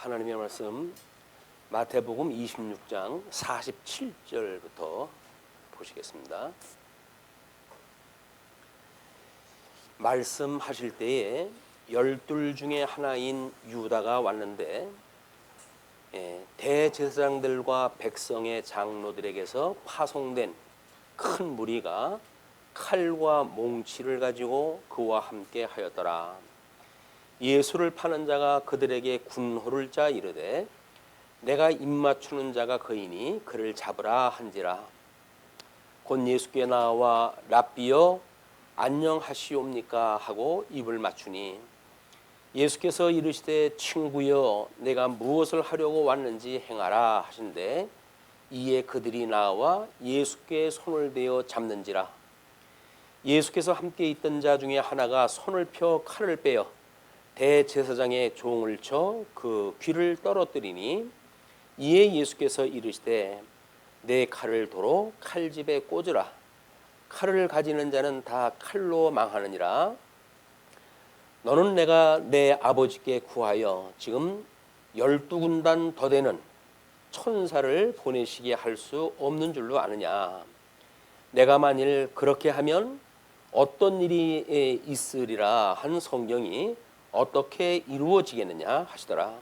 하나님의 말씀 마태복음 26장 47절부터 보시겠습니다. 말씀하실 때에 12 중에 하나인 유다가 왔는데 대제사장들과 백성의 장로들에게서 파송된 큰 무리가 칼과 몽치를 가지고 그와 함께 하였더라. 예수를 파는 자가 그들에게 군호를 짜 이르되 내가 입맞추는 자가 그이니 그를 잡으라 한지라. 곧 예수께 나와 랍비여 안녕하시옵니까 하고 입을 맞추니 예수께서 이르시되 친구여 내가 무엇을 하려고 왔는지 행하라 하신대 이에 그들이 나와 예수께 손을 대어 잡는지라. 예수께서 함께 있던 자 중에 하나가 손을 펴 칼을 빼어 대제사장의 종을 쳐 그 귀를 떨어뜨리니 이에 예수께서 이르시되 내 칼을 도로 칼집에 꽂으라. 칼을 가지는 자는 다 칼로 망하느니라. 너는 내가 내 아버지께 구하여 지금 12군단 더 되는 천사를 보내시게 할 수 없는 줄로 아느냐. 내가 만일 그렇게 하면 어떤 일이 있으리라 한 성경이 어떻게 이루어지겠느냐 하시더라.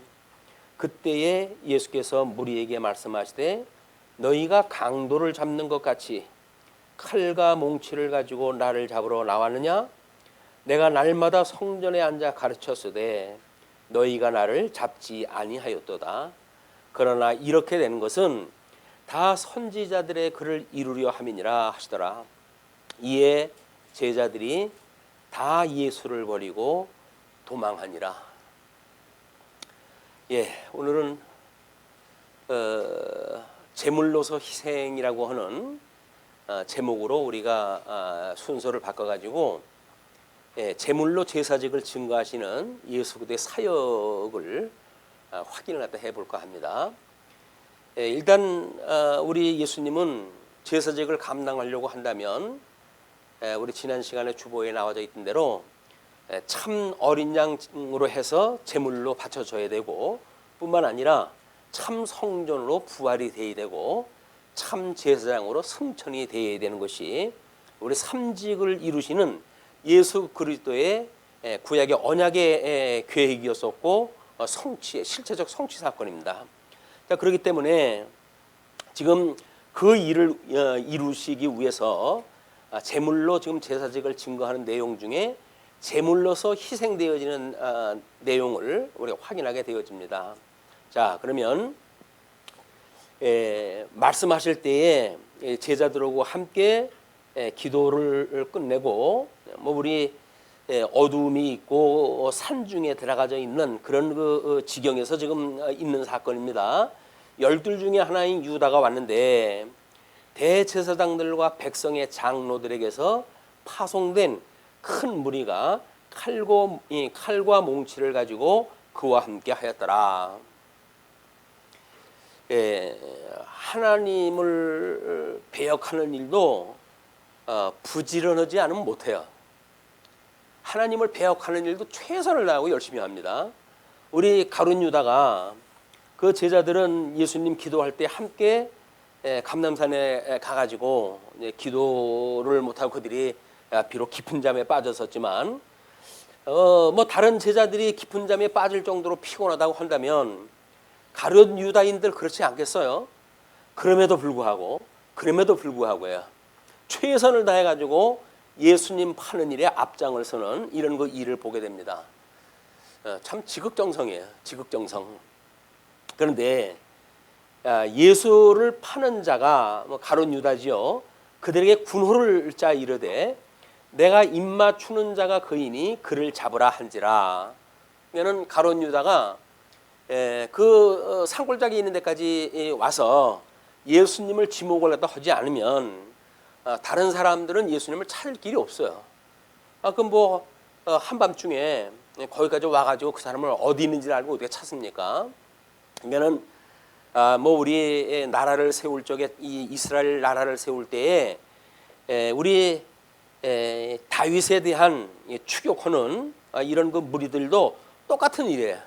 그때에 예수께서 무리에게 말씀하시되 너희가 강도를 잡는 것 같이 칼과 몽치를 가지고 나를 잡으러 나왔느냐? 내가 날마다 성전에 앉아 가르쳤으되 너희가 나를 잡지 아니하였도다. 그러나 이렇게 되는 것은 다 선지자들의 글을 이루려 함이니라 하시더라. 이에 제자들이 다 예수를 버리고 도망하니라. 오늘은 제물로서 희생이라고 하는 제목으로 우리가 순서를 바꿔가지고 제물로 제사직을 증거하시는 예수 그리스도의 사역을 확인을 갖다 해볼까 합니다. 일단 우리 예수님은 제사직을 감당하려고 한다면 우리 지난 시간에 주보에 나와져 있던 대로 참 어린 양으로 해서 제물로 바쳐져야 되고 뿐만 아니라 참 성전으로 부활이 되어야 되고 참 제사장으로 승천이 되어야 되는 것이 우리 삼직을 이루시는 예수 그리스도의 구약의 언약의 계획이었었고 실체적 성취 사건입니다. 자, 그렇기 때문에 지금 그 일을 이루시기 위해서 제물로 지금 제사직을 증거하는 내용 중에 제물로서 희생되어지는 내용을 우리가 확인하게 되어집니다. 자, 그러면 말씀하실 때에 제자들하고 함께 기도를 끝내고 우리 어두움이 있고 산중에 들어가져 있는 그런 그 지경에서 지금 있는 사건입니다. 12 중에 하나인 유다가 왔는데 대제사장들과 백성의 장로들에게서 파송된 큰 무리가 칼과 몽치를 가지고 그와 함께 하였더라. 하나님을 배역하는 일도 부지런하지 않으면 못해요. 하나님을 배역하는 일도 최선을 다하고 열심히 합니다. 우리 가룟 유다가 그 제자들은 예수님 기도할 때 함께 감람산에 가가지고 기도를 못하고 그들이 비록 깊은 잠에 빠졌었지만 다른 제자들이 깊은 잠에 빠질 정도로 피곤하다고 한다면 가룟 유다인들 그렇지 않겠어요? 그럼에도 불구하고요. 최선을 다해가지고 예수님 파는 일에 앞장을 서는 이런 그 일을 보게 됩니다. 참 지극정성이에요. 지극정성. 그런데 예수를 파는 자가 가룟 유다지요. 그들에게 군호를 짜 이르되 내가 입맞추는 자가 그이니 그를 잡으라 한지라. 그러면 가룟 유다가 그 산골짜기 있는 데까지 와서 예수님을 지목을 갖다 하지 않으면 다른 사람들은 예수님을 찾을 길이 없어요. 그럼 한밤중에 거기까지 와가지고 그 사람을 어디 있는지 알고 어떻게 찾습니까? 그러면은 우리 나라를 세울 적에 이 이스라엘 나라를 세울 때에 우리 다윗에 대한 추격하는 이런 그 무리들도 똑같은 일이에요.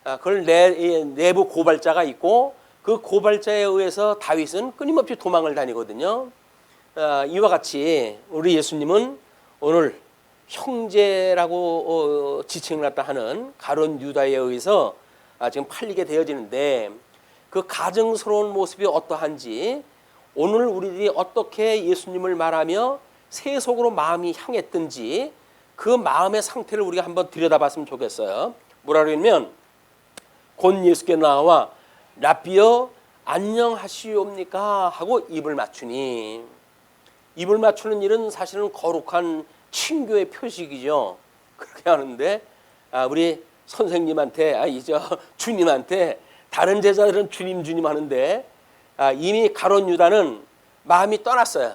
그걸 내부 고발자가 있고 그 고발자에 의해서 다윗은 끊임없이 도망을 다니거든요. 이와 같이 우리 예수님은 오늘 형제라고 지칭을 갖다 하는 가룟 유다에 의해서 지금 팔리게 되어지는데 그 가증스러운 모습이 어떠한지 오늘 우리들이 어떻게 예수님을 말하며 세속으로 마음이 향했든지 그 마음의 상태를 우리가 한번 들여다봤으면 좋겠어요. 뭐라 그러냐면 곧 예수께 나와 라삐여 안녕하시옵니까 하고 입을 맞추니, 입을 맞추는 일은 사실은 거룩한 친교의 표식이죠. 그렇게 하는데 우리 선생님한테 주님한테 다른 제자들은 주님 주님 하는데 이미 가룟 유다는 마음이 떠났어요.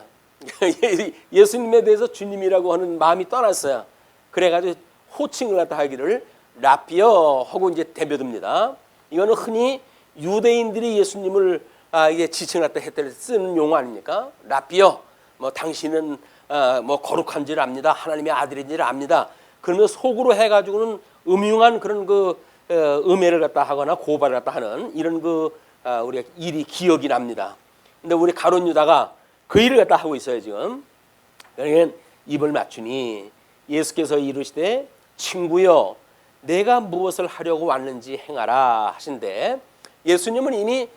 예수님에 대해서 주님이라고 하는 마음이 떠났어요. 그래가지고 호칭을 갖다 하기를 라삐여 하고 이제 대변듭니다. 이거는 흔히 유대인들이 예수님을 이게 지칭을 갖다 했을 때 쓰는 용어 아닙니까? 라삐여, 뭐 당신은 뭐 거룩한 줄 압니다. 하나님의 아들인 줄 압니다. 그러면 속으로 해가지고는 음흉한 그런 그 음해를 갖다 하거나 고발을 갖다 하는 이런 우리가 일이 기억이 납니다. 근데 우리 가룟 유다가 그 일을 갖다 하고 있어요 지금. 그러니까 입을 맞추니 예수께서 이르시되 친구여 내가 무엇을 하려고 왔는지 행하라 하신데, 예수님은 이미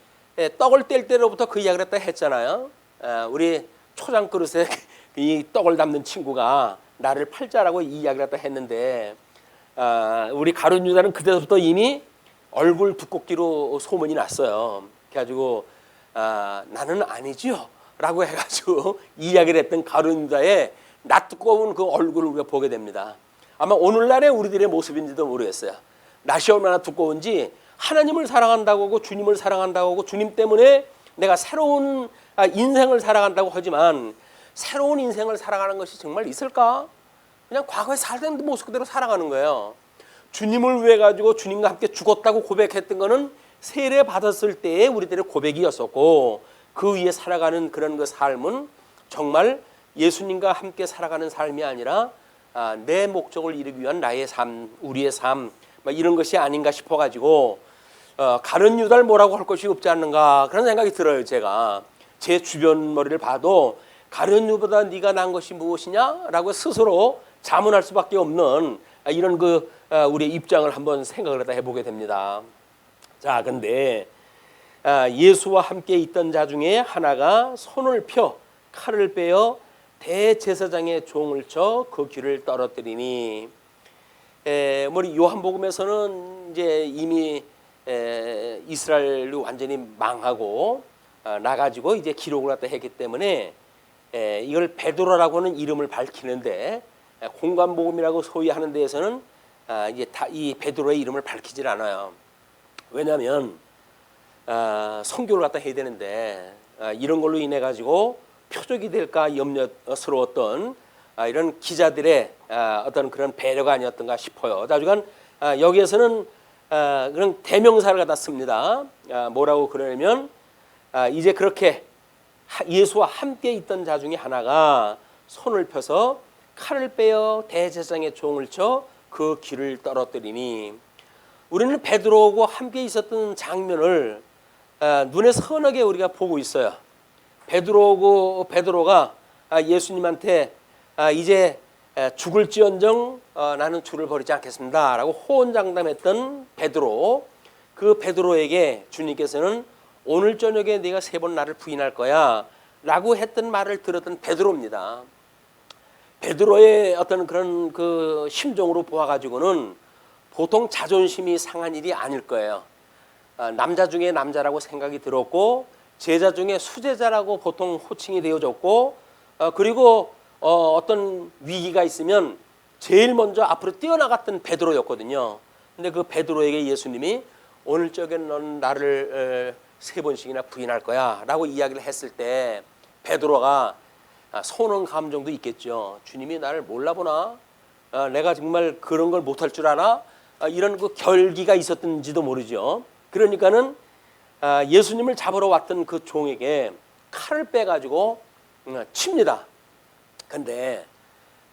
떡을 뗄 때로부터 그 이야기를 갖다 했잖아요. 우리 초장 그릇에 이 떡을 담는 친구가 나를 팔자라고 이 이야기를 갖다 했는데 우리 가룟 유다는 그때부터 이미 얼굴 두껍기로 소문이 났어요. 그래가지고 나는 아니지요 라고 해가지고 이야기를 했던 가룟 유다의 낯두꺼운 그 얼굴을 우리가 보게 됩니다. 아마 오늘날의 우리들의 모습인지도 모르겠어요. 낯이 얼마나 두꺼운지 하나님을 사랑한다고 하고 주님을 사랑한다고 하고 주님 때문에 내가 새로운 인생을 살아간다고 하지만 새로운 인생을 살아가는 것이 정말 있을까? 그냥 과거에 살던 모습 그대로 살아가는 거예요. 주님을 위해 가지고 주님과 함께 죽었다고 고백했던 거는 세례 받았을 때의 우리들의 고백이었었고 그 위에 살아가는 그런 그 삶은 정말 예수님과 함께 살아가는 삶이 아니라 내 목적을 이루기 위한 나의 삶, 우리의 삶 이런 것이 아닌가 싶어가지고 가룟 유다를 뭐라고 할 것이 없지 않는가 그런 생각이 들어요. 제가 제 주변 머리를 봐도 가룟 유다보다 네가 난 것이 무엇이냐라고 스스로 자문할 수밖에 없는 이런 우리의 입장을 한번 생각을 해보게 됩니다. 자, 근데 예수와 함께 있던 자 중에 하나가 손을 펴 칼을 빼어 대제사장의 종을 쳐 그 귀를 떨어뜨리니, 우리 요한복음에서는 이제 이미 이스라엘이 완전히 망하고 나가지고 이제 기록을 갖다 했기 때문에 이걸 베드로라고 하는 이름을 밝히는데 공관복음이라고 소위 하는 데에서는 이제 이 베드로의 이름을 밝히질 않아요. 왜냐하면 선교를 갖다 해야 되는데 이런 걸로 인해 가지고 표적이 될까 염려스러웠던 이런 기자들의 어떤 그런 배려가 아니었던가 싶어요. 나중에 여기에서는 그런 대명사를 갖다 씁니다. 뭐라고 그러냐면 이제 그렇게 예수와 함께 있던 자 중에 하나가 손을 펴서 칼을 빼어 대제사장의 종을 쳐 그 귀를 떨어뜨리니, 우리는 베드로하고 함께 있었던 장면을 눈에 선하게 우리가 보고 있어요. 베드로가 예수님한테 이제 죽을지언정 나는 주를 버리지 않겠습니다 라고 호언장담했던 베드로, 그 베드로에게 주님께서는 오늘 저녁에 네가 3번 나를 부인할 거야 라고 했던 말을 들었던 베드로입니다. 베드로의 어떤 그런 그 심정으로 보아가지고는 보통 자존심이 상한 일이 아닐 거예요. 남자 중에 남자라고 생각이 들었고 제자 중에 수제자라고 보통 호칭이 되어졌고 그리고 어떤 위기가 있으면 제일 먼저 앞으로 뛰어나갔던 베드로였거든요. 근데 그 베드로에게 예수님이 오늘 저녁에 넌 나를 3번씩이나 부인할 거야 라고 이야기를 했을 때 베드로가 서운한 감정도 있겠죠. 주님이 나를 몰라보나? 내가 정말 그런 걸 못할 줄 아나? 이런 그 결기가 있었던지도 모르죠. 그러니까는 예수님을 잡으러 왔던 그 종에게 칼을 빼가지고 칩니다. 근데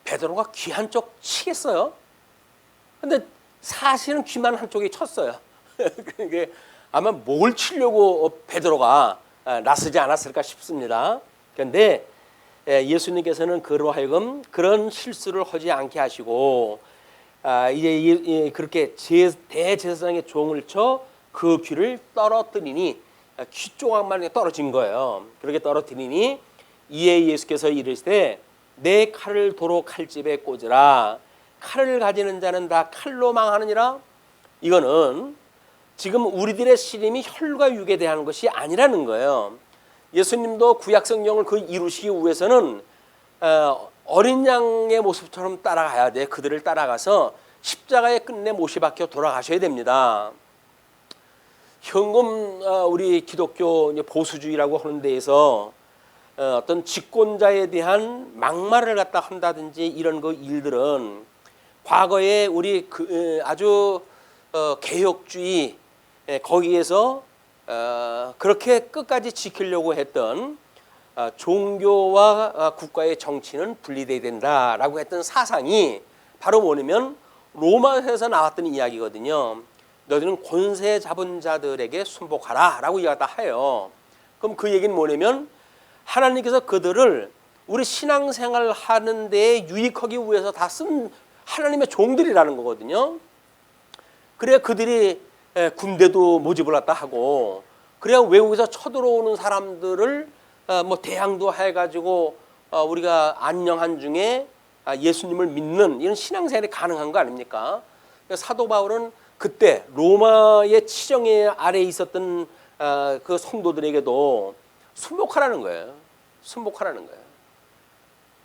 베드로가 귀 한쪽 치겠어요? 근데 사실은 귀만 한쪽이 쳤어요. 그게 아마 뭘 치려고 베드로가 나서지 않았을까 싶습니다. 그런데 예수님께서는 그로 하여금 그런 실수를 하지 않게 하시고 이제 그렇게 대제사장의 종을 쳐 그 귀를 떨어뜨리니 귀 조각만 떨어진 거예요. 그렇게 떨어뜨리니 이에 예수께서 이르시되 내 칼을 도로 칼집에 꽂으라. 칼을 가지는 자는 다 칼로 망하느니라. 이거는 지금 우리들의 씨름이 혈과 육에 대한 것이 아니라는 거예요. 예수님도 구약 성경을 그 이루시기 위해서는 어린 양의 모습처럼 따라가야 돼. 그들을 따라가서 십자가에 끝내 못이 박혀 돌아가셔야 됩니다. 현금 우리 기독교 보수주의라고 하는 데에서 어떤 집권자에 대한 막말을 갖다 한다든지 이런 그 일들은 과거에 우리 아주 개혁주의 거기에서 그렇게 끝까지 지키려고 했던 종교와 국가의 정치는 분리돼야 된다라고 했던 사상이 바로 뭐냐면 로마에서 나왔던 이야기거든요. 너희는 권세 잡은 자들에게 순복하라 라고 이야기다 해요. 그럼 그 얘기는 뭐냐면 하나님께서 그들을 우리 신앙생활 하는 데에 유익하기 위해서 다 쓴 하나님의 종들이라는 거거든요. 그래야 그들이 군대도 모집을 갖다 하고 그래야 외국에서 쳐들어오는 사람들을 뭐 대항도 해가지고 우리가 안녕한 중에 예수님을 믿는 이런 신앙생활이 가능한 거 아닙니까? 사도 바울은 그때 로마의 치정에 아래에 있었던 그 성도들에게도 순복하라는 거예요. 순복하라는 거예요.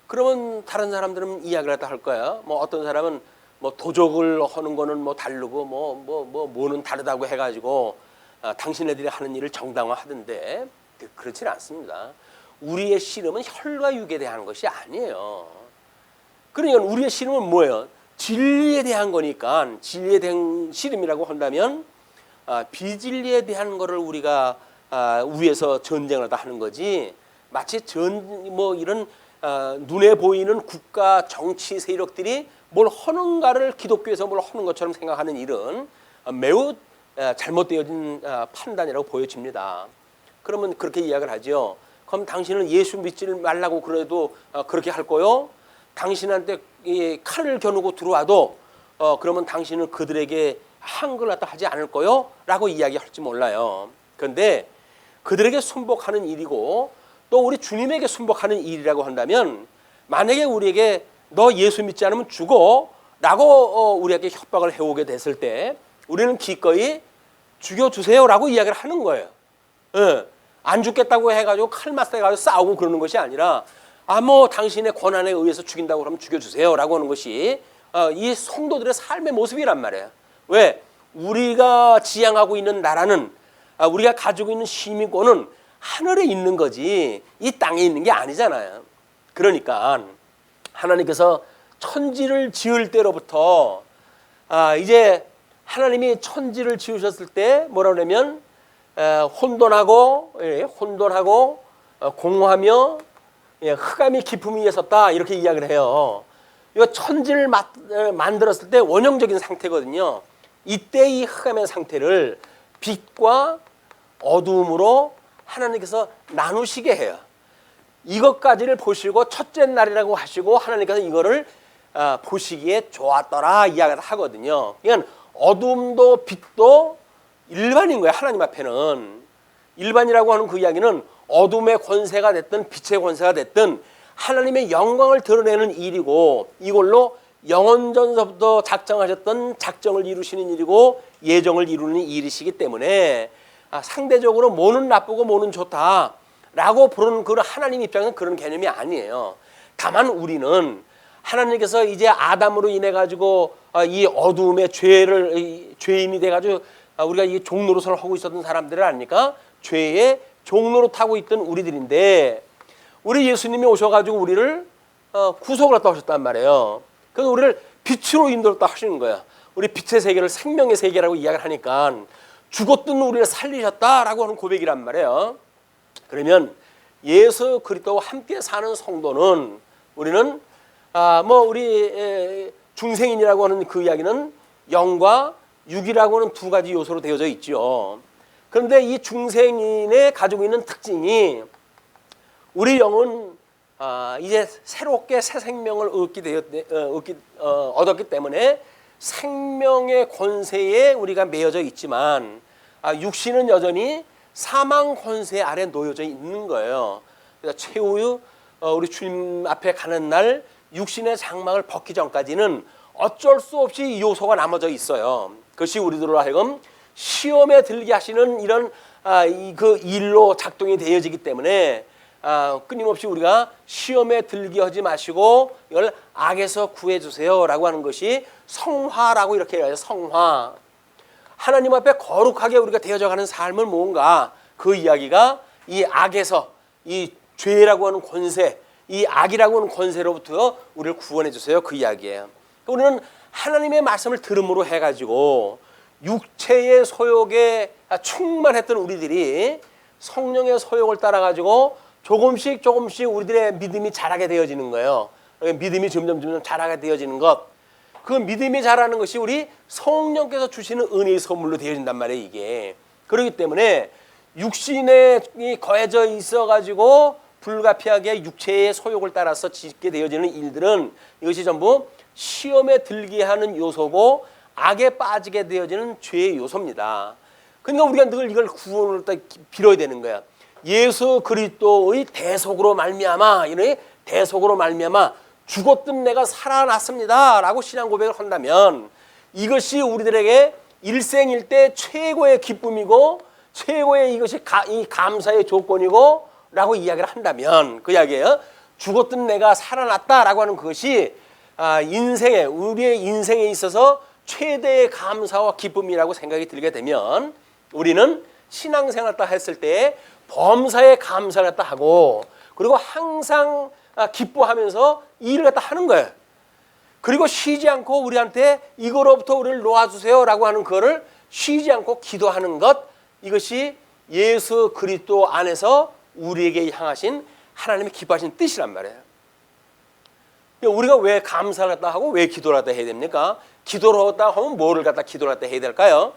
그러면 다른 사람들은 이야기를 할 거야. 뭐 어떤 사람은 뭐 도적을 하는 거는 뭐 다르고 뭐는 다르다고 해가지고 당신네들이 하는 일을 정당화하던데 그렇지는 않습니다. 우리의 씨름은 혈과 육에 대한 것이 아니에요. 그러니까 우리의 씨름은 뭐예요? 진리에 대한 거니까 진리에 대한 씨름이라고 한다면 비진리에 대한 거를 우리가 위해서 전쟁을 다 하는 거지 마치 이런 눈에 보이는 국가 정치 세력들이 뭘 하는가를 기독교에서 뭘 하는 것처럼 생각하는 일은 매우 잘못되어진 판단이라고 보여집니다. 그러면 그렇게 이야기를 하죠. 그럼 당신은 예수 믿지 말라고 그래도 그렇게 할 거요? 당신한테 칼을 겨누고 들어와도 그러면 당신은 그들에게 한글 갖다 하지 않을 거요? 라고 이야기할지 몰라요. 그런데 그들에게 순복하는 일이고 또 우리 주님에게 순복하는 일이라고 한다면 만약에 우리에게 너 예수 믿지 않으면 죽어 라고 우리에게 협박을 해오게 됐을 때 우리는 기꺼이 죽여주세요 라고 이야기를 하는 거예요. 안 죽겠다고 해가지고 칼 맞대가지고 싸우고 그러는 것이 아니라 뭐 당신의 권한에 의해서 죽인다고 그러면 죽여주세요 라고 하는 것이 이 성도들의 삶의 모습이란 말이에요. 왜? 우리가 지향하고 있는 나라는 우리가 가지고 있는 시민권은 하늘에 있는 거지 이 땅에 있는 게 아니잖아요. 그러니까 하나님께서 천지를 지을 때로부터 이제 하나님이 천지를 지으셨을 때 뭐라 그러면 혼돈하고 공허하며 흑암이 깊음 위에 섰다 이렇게 이야기를 해요. 이거 천지를 만들었을 때 원형적인 상태거든요. 이때 이 흑암의 상태를 빛과 어두움으로 하나님께서 나누시게 해요. 이것까지를 보시고 첫째 날이라고 하시고 하나님께서 이거를 보시기에 좋았더라 이야기를 하거든요. 그러니까 어둠도 빛도 일반인 거예요. 하나님 앞에는. 일반이라고 하는 그 이야기는 어둠의 권세가 됐든 빛의 권세가 됐든 하나님의 영광을 드러내는 일이고 이걸로 영원전서부터 작정하셨던 작정을 이루시는 일이고 예정을 이루는 일이시기 때문에 상대적으로 뭐는 나쁘고 뭐는 좋다라고 부르는 그 하나님 입장은 그런 개념이 아니에요. 다만 우리는 하나님께서 이제 아담으로 인해 가지고 이 어두움의 죄인이 돼 가지고 우리가 이 종노릇을 하고 있었던 사람들을 아니까 죄의 종노릇 하고 있던 우리들인데 우리 예수님이 오셔가지고 우리를 구속을 했다 하셨단 말이에요. 그래서 우리를 빛으로 인도했다 하시는 거야. 우리 빛의 세계를 생명의 세계라고 이야기를 하니까 죽었던 우리를 살리셨다라고 하는 고백이란 말이에요. 그러면 예수 그리스도와 함께 사는 성도는 우리는 우리 중생인이라고 하는 그 이야기는 영과 육이라고 하는 두 가지 요소로 되어져 있죠. 그런데 이 중생인의 가지고 있는 특징이 우리 영은 이제 새롭게 새 생명을 얻었기 때문에 생명의 권세에 우리가 매여져 있지만 육신은 여전히 사망 권세 아래 놓여져 있는 거예요. 그래서 최후 우리 주님 앞에 가는 날 육신의 장막을 벗기 전까지는 어쩔 수 없이 이 요소가 남아져 있어요. 그것이 우리들로 하여금 시험에 들게 하시는 이런 그 일로 작동이 되어지기 때문에 끊임없이 우리가 시험에 들게 하지 마시고 이걸 악에서 구해 주세요라고 하는 것이 성화라고 이렇게 해요. 성화. 하나님 앞에 거룩하게 우리가 되어져가는 삶은 뭔가 그 이야기가 이 악에서 이 죄라고 하는 권세, 이 악이라고 하는 권세로부터 우리를 구원해 주세요. 그 이야기예요. 우리는 하나님의 말씀을 들음으로 해가지고 육체의 소욕에 충만했던 우리들이 성령의 소욕을 따라가지고 조금씩 우리들의 믿음이 자라게 되어지는 거예요. 믿음이 점점 자라게 되어지는 것. 그 믿음이 자라는 것이 우리 성령께서 주시는 은혜의 선물로 되어진단 말이에요. 이게. 그렇기 때문에 육신에 거해져 있어가지고 불가피하게 육체의 소욕을 따라서 짓게 되어지는 일들은 이것이 전부 시험에 들게 하는 요소고 악에 빠지게 되어지는 죄의 요소입니다. 그러니까 우리가 늘 이걸 구원을 빌어야 되는 거야. 예수 그리스도의 대속으로 말미암아, 이런 대속으로 말미암아 죽었던 내가 살아났습니다라고 신앙 고백을 한다면 이것이 우리들에게 일생일대 최고의 기쁨이고 최고의 이것이 이 감사의 조건이고 라고 이야기를 한다면 그 이야기예요. 죽었던 내가 살아났다라고 하는 그것이 우리의 인생에 있어서 최대의 감사와 기쁨이라고 생각이 들게 되면 우리는 신앙생활 딱 했을 때 범사에 감사를 갖다 하고 그리고 항상 기뻐하면서 일을 갖다 하는 거예요. 그리고 쉬지 않고 우리한테 이거로부터 우리를 놓아주세요라고 하는 그거를 쉬지 않고 기도하는 것, 이것이 예수 그리스도 안에서 우리에게 향하신 하나님의 기뻐하신 뜻이란 말이에요. 우리가 왜 감사를 갖다 하고 왜 기도를 갖다 해야 됩니까? 기도를 갖다 하면 뭐를 갖다 기도를 갖다 해야 될까요?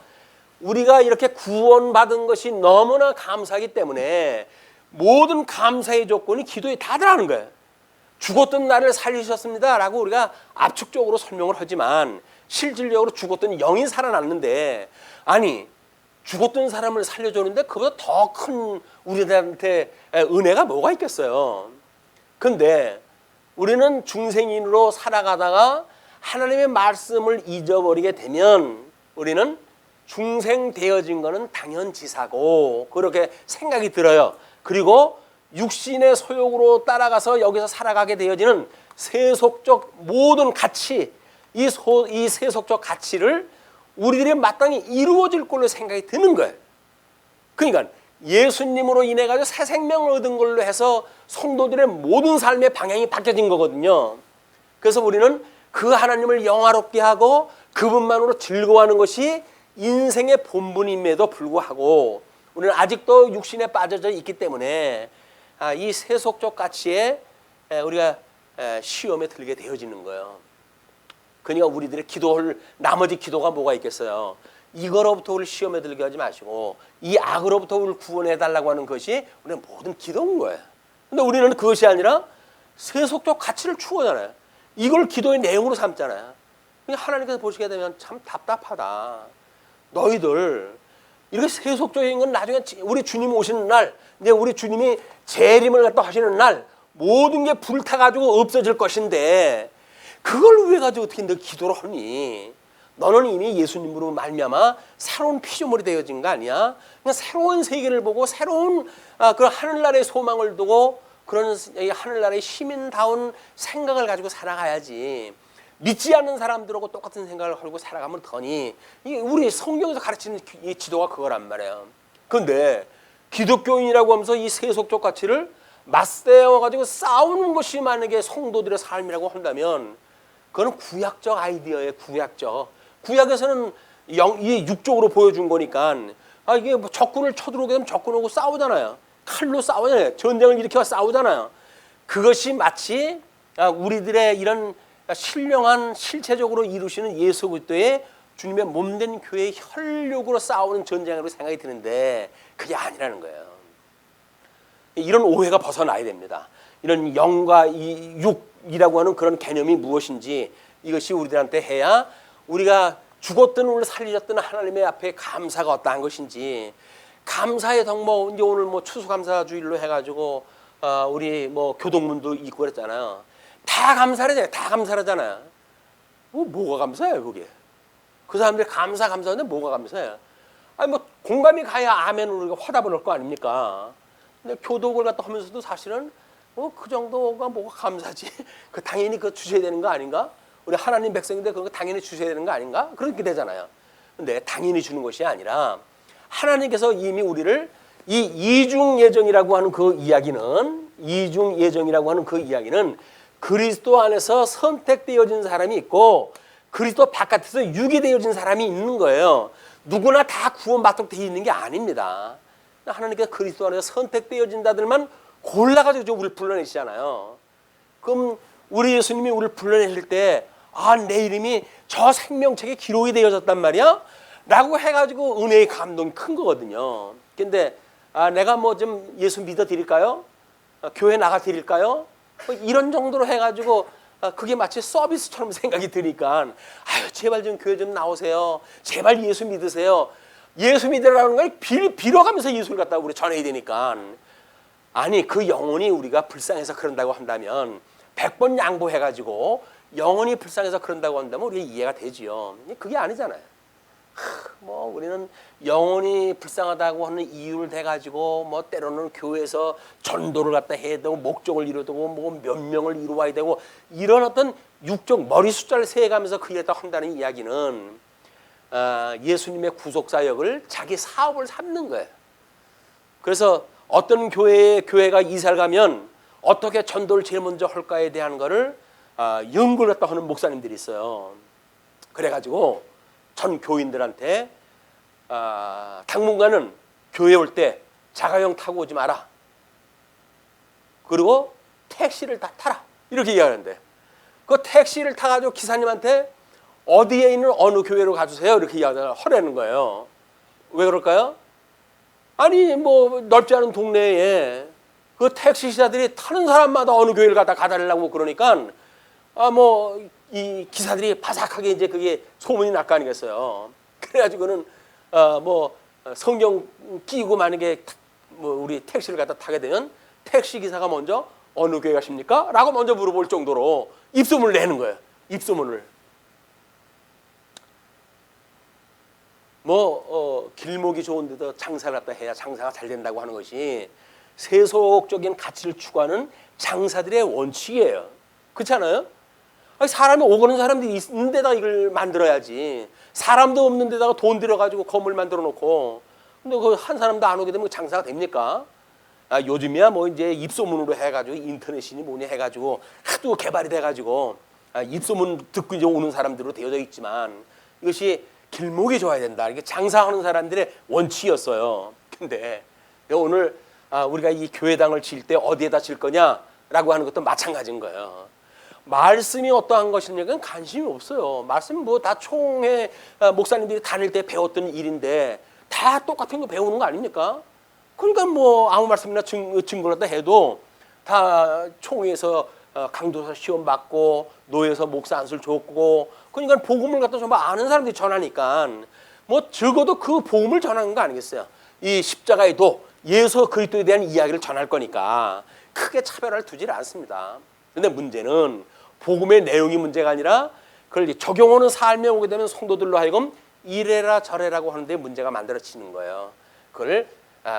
우리가 이렇게 구원받은 것이 너무나 감사하기 때문에 모든 감사의 조건이 기도에 다 들어가는 거예요. 죽었던 나를 살리셨습니다 라고 우리가 압축적으로 설명을 하지만 실질적으로 죽었던 영이 살아났는데, 아니 죽었던 사람을 살려줬는데 그보다 더 큰 우리들한테 은혜가 뭐가 있겠어요. 근데 우리는 중생인으로 살아가다가 하나님의 말씀을 잊어버리게 되면 우리는 중생되어진 거는 당연지사고 그렇게 생각이 들어요. 그리고 육신의 소욕으로 따라가서 여기서 살아가게 되어지는 세속적 모든 가치, 이 세속적 가치를 우리들이 마땅히 이루어질 걸로 생각이 드는 거예요. 그러니까 예수님으로 인해 가지고 새 생명을 얻은 걸로 해서 성도들의 모든 삶의 방향이 바뀌어진 거거든요. 그래서 우리는 그 하나님을 영화롭게 하고 그분만으로 즐거워하는 것이 인생의 본분임에도 불구하고 우리는 아직도 육신에 빠져져 있기 때문에 이 세속적 가치에 우리가 시험에 들게 되어지는 거예요. 그러니까 우리들의 기도할 나머지 기도가 뭐가 있겠어요? 이거로부터 우리를 시험에 들게 하지 마시고 이 악으로부터 우리를 구원해 달라고 하는 것이 우리의 모든 기도인 거예요. 근데 우리는 그것이 아니라 세속적 가치를 추구하잖아요. 이걸 기도의 내용으로 삼잖아요. 하나님께서 보시게 되면 참 답답하다. 너희들 이렇게 세속적인 건 나중에 우리 주님 오시는 날, 이제 우리 주님이 재림을 갖다 하시는 날 모든 게 불타가지고 없어질 것인데 그걸 위해 가지고 어떻게 너 기도를 하니? 너는 이미 예수님으로 말미암아 새로운 피조물이 되어진 거 아니야? 그냥 새로운 세계를 보고 새로운 그런 하늘나라의 소망을 두고 그런 하늘나라의 시민다운 생각을 가지고 살아가야지. 믿지 않는 사람들하고 똑같은 생각을 하고 살아가면 더니 이게 우리 성경에서 가르치는 이 지도가 그거란 말이에요. 그런데 기독교인이라고 하면서 이 세속적 가치를 맞대어 가지고 싸우는 것이 만약에 성도들의 삶이라고 한다면 그건 구약적 아이디어예요. 구약에서는 이 육적으로 보여준 거니까 이게 뭐 적군을 쳐들어오게 되면 적군하고 싸우잖아요. 칼로 싸우잖아요. 전쟁을 일으켜 싸우잖아요. 그것이 마치 우리들의 이런 신령한 실체적으로 이루시는 예수 그리스도의 주님의 몸된 교회의 혈육으로 싸우는 전쟁으로 생각이 드는데 그게 아니라는 거예요. 이런 오해가 벗어나야 됩니다. 이런 영과 이 육이라고 하는 그런 개념이 무엇인지 이것이 우리들한테 해야 우리가 죽었든 오늘 살리셨든 하나님의 앞에 감사가 어떠한 것인지, 감사의 덕목, 이제 오늘 뭐 추수감사주일로 해가지고 우리 뭐 교동문도 있고 그랬잖아요. 다 감사하잖아요. 다 감사하잖아요. 뭐가 감사해요 그게? 그 사람들이 감사하는데 뭐가 감사해요? 아니 뭐 공감이 가야 아멘을 우리가 화답을 할 거 아닙니까? 근데 교독을 갖다 하면서도 사실은 그 정도가 뭐가 감사지? 그 당연히 그 주셔야 되는 거 아닌가? 우리 하나님 백성인데 그거 당연히 주셔야 되는 거 아닌가? 그렇게 되잖아요. 근데 당연히 주는 것이 아니라 하나님께서 이미 우리를 이 이중 예정이라고 하는 그 이야기는, 이중 예정이라고 하는 그 이야기는 그리스도 안에서 선택되어진 사람이 있고 그리스도 바깥에서 유기되어진 사람이 있는 거예요. 누구나 다 구원받도록 되어 있는 게 아닙니다. 하나님께서 그리스도 안에서 선택되어진 자들만 골라가지고 우리를 불러내시잖아요. 그럼 우리 예수님이 우리를 불러내실 때 내 이름이 저 생명책에 기록이 되어졌단 말이야? 라고 해가지고 은혜의 감동이 큰 거거든요. 근데 내가 뭐 좀 예수 믿어 드릴까요? 교회 나가 드릴까요? 이런 정도로 해가지고 그게 마치 서비스처럼 생각이 드니까 아유 제발 좀 교회 좀 나오세요. 제발 예수 믿으세요. 예수 믿으라는 걸 빌어가면서 예수를 갖다 우리 전해야 되니까, 아니 그 영혼이 우리가 불쌍해서 그런다고 한다면 100번 양보해가지고 영혼이 불쌍해서 그런다고 한다면 우리가 이해가 되지요. 그게 아니잖아요. 뭐 우리는 영혼이 불쌍하다고 하는 이유를 대가지고 뭐 때로는 교회에서 전도를 갖다 해야 되고 목적을 이루어야 되고 뭐 몇 명을 이루어야 되고 이런 어떤 육적 머리 숫자를 세가면서 그 일을 한다는 이야기는 예수님의 구속사역을 자기 사업을 삼는 거예요. 그래서 어떤 교회가 이사를 가면 어떻게 전도를 제일 먼저 할까에 대한 거를 연구를 갖다 하는 목사님들이 있어요. 그래가지고 전 교인들한테 당분간은 교회 올 때 자가용 타고 오지 마라. 그리고 택시를 다 타라. 이렇게 이야기하는데 그 택시를 타가지고 기사님한테 어디에 있는 어느 교회로 가주세요. 이렇게 하라는 거예요. 왜 그럴까요? 아니 뭐 넓지 않은 동네에 그 택시 기사들이 타는 사람마다 어느 교회를 가달라고 그러니까 뭐 이 기사들이 바삭하게 이제 그게 소문이 날 거 아니겠어요. 그래가지고는 뭐 성경 끼고 만약에 뭐 우리 택시를 갖다 타게 되면 택시 기사가 먼저 어느 교회 가십니까? 라고 먼저 물어볼 정도로 입소문을 내는 거예요. 입소문을. 길목이 좋은 데도 장사를 갖다 해야 장사가 잘 된다고 하는 것이 세속적인 가치를 추구하는 장사들의 원칙이에요. 그렇지 않아요? 사람이 오고는 사람들이 있는 데다가 이걸 만들어야지. 사람도 없는 데다가 돈 들여가지고 건물 만들어 놓고 근데 그 한 사람도 안 오게 되면 장사가 됩니까? 요즘이야 뭐 이제 입소문으로 해가지고 인터넷이니 뭐니 해가지고 하도 개발이 돼가지고 입소문 듣고 이제 오는 사람들로 되어져 있지만 이것이 길목이 좋아야 된다. 이게 장사하는 사람들의 원칙이었어요. 근데 오늘 우리가 이 교회당을 질 때 어디에다 질 거냐라고 하는 것도 마찬가지인 거예요. 말씀이 어떠한 것이냐는 관심이 없어요. 말씀 뭐 다 총회 목사님들이 다닐 때 배웠던 일인데 다 똑같은 거 배우는 거 아닙니까? 그러니까 뭐 아무 말씀이나 증거를 다 해도 다 총회에서 강도사 시험 받고 노예에서 목사 안수를 줬고 그러니까 복음을 갖다 좀 아는 사람들이 전하니까 뭐 적어도 그 복음을 전하는 거 아니겠어요? 이 십자가의 도 예수 그리스도에 대한 이야기를 전할 거니까 크게 차별을 두질 않습니다. 근데 문제는 복음의 내용이 문제가 아니라 그걸 적용하는 삶에 오게 되면 성도들로 하여금 이래라 저래라고 하는데 문제가 만들어지는 거예요. 그걸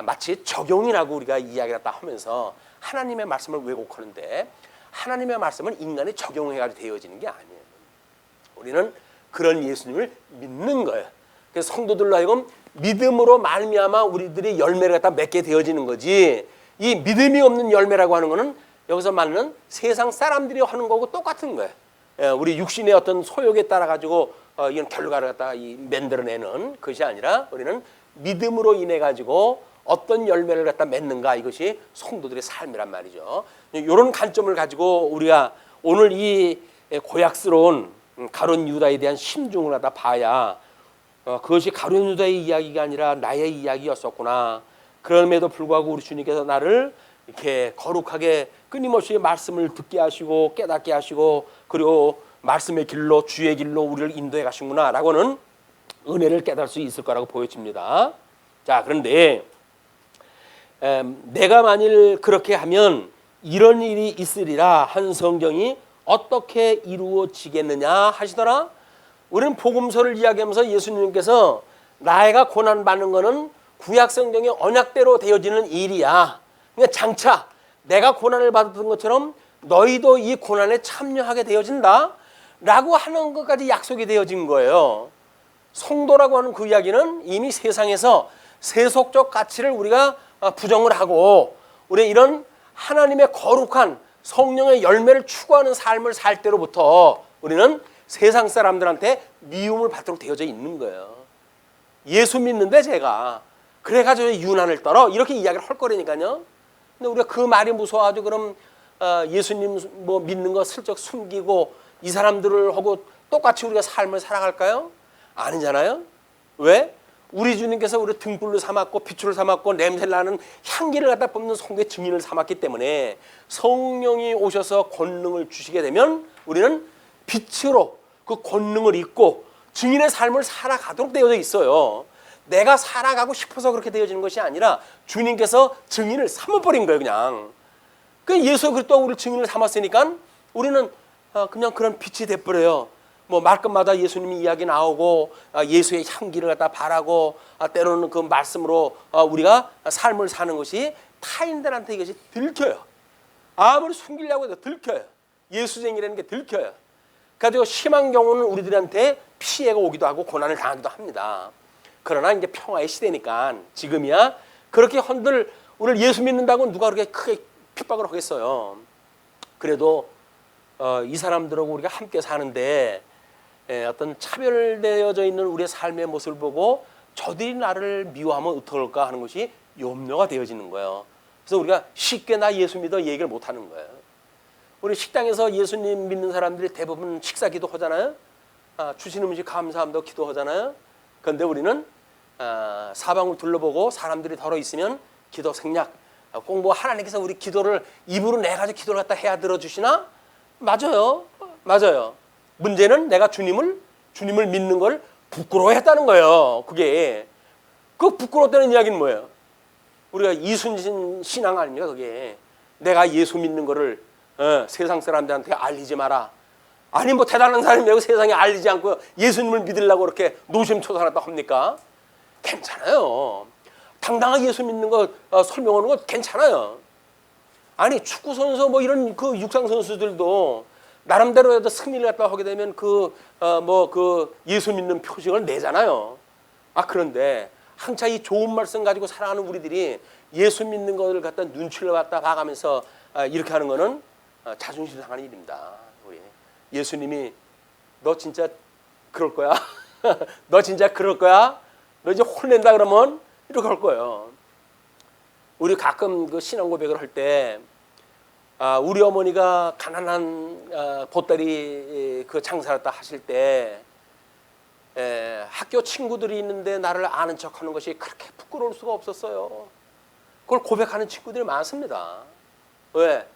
마치 적용이라고 우리가 이야기를 다 하면서 하나님의 말씀을 왜곡하는데 하나님의 말씀은 인간이 적용해가지고 되어지는 게 아니에요. 우리는 그런 예수님을 믿는 거예요. 그래서 성도들로 하여금 믿음으로 말미암아 우리들이 열매를 갖다 맺게 되어지는 거지 이 믿음이 없는 열매라고 하는 거는 여기서 말하는 세상 사람들이 하는 거고 똑같은 거예요. 우리 육신의 어떤 소욕에 따라 가지고 이런 결과를 갖다가 만들어내는 것이 아니라 우리는 믿음으로 인해 가지고 어떤 열매를 갖다 맺는가 이것이 성도들의 삶이란 말이죠. 이런 관점을 가지고 우리가 오늘 이 고약스러운 가룟 유다에 대한 심중을 갖다 봐야 그것이 가룟 유다의 이야기가 아니라 나의 이야기였었구나. 그럼에도 불구하고 우리 주님께서 나를 이렇게 거룩하게 끊임없이 말씀을 듣게 하시고 깨닫게 하시고 그리고 말씀의 길로 주의 길로 우리를 인도해 가시구나 라고는 은혜를 깨달을 수 있을 거라고 보여집니다. 자, 그런데 내가 만일 그렇게 하면 이런 일이 있으리라 한 성경이 어떻게 이루어지겠느냐 하시더라. 우리는 복음서를 이야기하면서 예수님께서 나이가 고난받는 것은 구약 성경의 언약대로 되어지는 일이야. 그러니까 장차 내가 고난을 받았던 것처럼 너희도 이 고난에 참여하게 되어진다 라고 하는 것까지 약속이 되어진 거예요. 성도라고 하는 그 이야기는 이미 세상에서 세속적 가치를 우리가 부정을 하고 우리 이런 하나님의 거룩한 성령의 열매를 추구하는 삶을 살 때로부터 우리는 세상 사람들한테 미움을 받도록 되어져 있는 거예요. 예수 믿는데 제가 그래가지고 유난을 떨어 이렇게 이야기를 할 거라니까요. 근데 우리가 그 말이 무서워가지고 그럼 예수님 뭐 믿는 거 슬쩍 숨기고 이 사람들을 하고 똑같이 우리가 삶을 살아갈까요? 아니잖아요. 왜? 우리 주님께서 우리 등불로 삼았고 빛으로 삼았고 냄새나는 향기를 갖다 뿜는 성도의 증인을 삼았기 때문에 성령이 오셔서 권능을 주시게 되면 우리는 빛으로 그 권능을 입고 증인의 삶을 살아가도록 되어져 있어요. 내가 살아가고 싶어서 그렇게 되어지는 것이 아니라 주님께서 증인을 삼아버린 거예요. 그냥 그 예수 그리스도가 우리를 증인을 삼았으니까 우리는 그냥 그런 빛이 돼버려요. 뭐 말끝마다 예수님이 이야기 나오고 예수의 향기를 갖다 바라고 때로는 그 말씀으로 우리가 삶을 사는 것이 타인들한테 이것이 들켜요. 아무리 숨기려고 해도 들켜요. 예수쟁이라는 게 들켜요. 그래서 심한 경우는 우리들한테 피해가 오기도 하고 고난을 당하기도 합니다. 그러나 이제 평화의 시대니까 지금이야 그렇게 흔들 우리를 예수 믿는다고 누가 그렇게 크게 핍박을 하겠어요. 그래도 이 사람들하고 우리가 함께 사는데 어떤 차별되어져 있는 우리의 삶의 모습을 보고 저들이 나를 미워하면 어떨까 하는 것이 염려가 되어지는 거예요. 그래서 우리가 쉽게 나 예수 믿어 얘기를 못하는 거예요. 우리 식당에서 예수님 믿는 사람들이 대부분 식사 기도하잖아요. 주시는 음식 감사함도 기도하잖아요. 그런데 우리는 사방을 둘러보고 사람들이 덜어 있으면 기도 생략 꼭 뭐 하나님께서 우리 기도를 입으로 내가지고 기도를 갖다 해야 들어주시나? 맞아요. 맞아요. 문제는 내가 주님을 믿는 걸 부끄러워했다는 거예요. 그게 그 부끄러웠다는 이야기는 뭐예요? 우리가 이순신 신앙 아닙니까? 그게 내가 예수 믿는 거를 세상 사람들한테 알리지 마라. 아니 뭐 대단한 사람이라고 세상에 알리지 않고 예수님을 믿으려고 그렇게 노심초사하다 합니까? 괜찮아요. 당당하게 예수 믿는 거 설명하는 거 괜찮아요. 아니 축구 선수 뭐 이런 그 육상 선수들도 나름대로 승리를 갖다 하게 되면 그 예수 믿는 표식을 내잖아요. 그런데 한차 이 좋은 말씀 가지고 살아가는 우리들이 예수 믿는 것을 갖다 눈치를 갖다 봐가면서 이렇게 하는 거는 자존심 상하는 일입니다. 우리 예수님이 너 진짜 그럴 거야? 너 진짜 그럴 거야? 너 이제 혼낸다 그러면 이렇게 할 거예요. 우리 가끔 그 신앙 고백을 할 때 우리 어머니가 가난한 보따리 그 장사를 다 하실 때 학교 친구들이 있는데 나를 아는 척하는 것이 그렇게 부끄러울 수가 없었어요. 그걸 고백하는 친구들이 많습니다. 왜?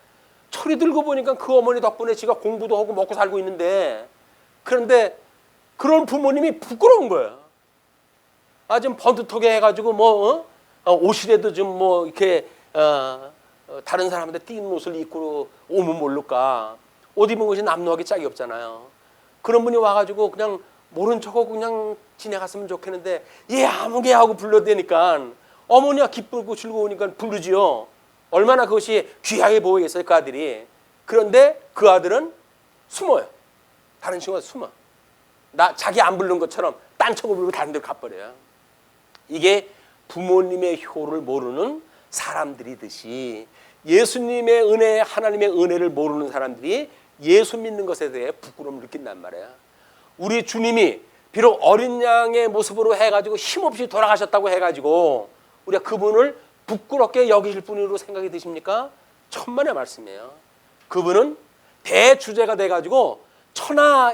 철이 들고 보니까 그 어머니 덕분에 지가 공부도 하고 먹고 살고 있는데 그런데 그런 부모님이 부끄러운 거예요. 좀 번듯하게 해가지고 옷이라도 좀 뭐 이렇게 다른 사람한테 띄는 옷을 입고 오면 모를까. 옷 입은 것이 남루하기 짝이 없잖아요. 그런 분이 와가지고 그냥 모른 척하고 그냥 지내갔으면 좋겠는데 아무개 하고 불러대니까 어머니가 기쁘고 즐거우니까 부르지요. 얼마나 그것이 귀하게 보이겠어요, 그 아들이. 그런데 그 아들은 숨어요. 다른 친구가 숨어. 자기 안 부른 것처럼 딴 척을 부르고 다른 데로 가버려요. 이게 부모님의 효를 모르는 사람들이듯이 예수님의 은혜, 하나님의 은혜를 모르는 사람들이 예수 믿는 것에 대해 부끄러움을 느낀단 말이에요. 우리 주님이 비록 어린 양의 모습으로 해가지고 힘없이 돌아가셨다고 해가지고 우리가 그분을 부끄럽게 여기실 분으로 생각이 드십니까? 천만의 말씀이에요. 그분은 대주제가 돼가지고 천하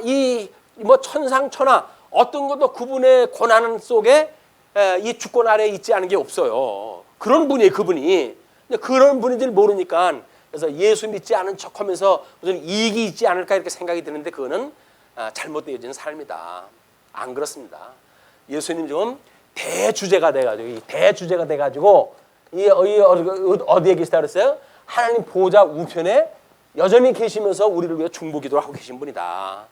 천상 천하 어떤 것도 그분의 고난 속에 이 주권 아래에 있지 않은 게 없어요. 그런 분이에요, 그분이. 근데 그런 분인지를 모르니까 그래서 예수 믿지 않은 척하면서 무슨 이익이 있지 않을까 이렇게 생각이 드는데 그거는 잘못되어진 삶이다. 안 그렇습니다. 예수님 지금 대주제가 돼가지고 어디에 계시다 그랬어요? 하나님 보좌 우편에 여전히 계시면서 우리를 위해 중보기도를 하고 계신 분이다.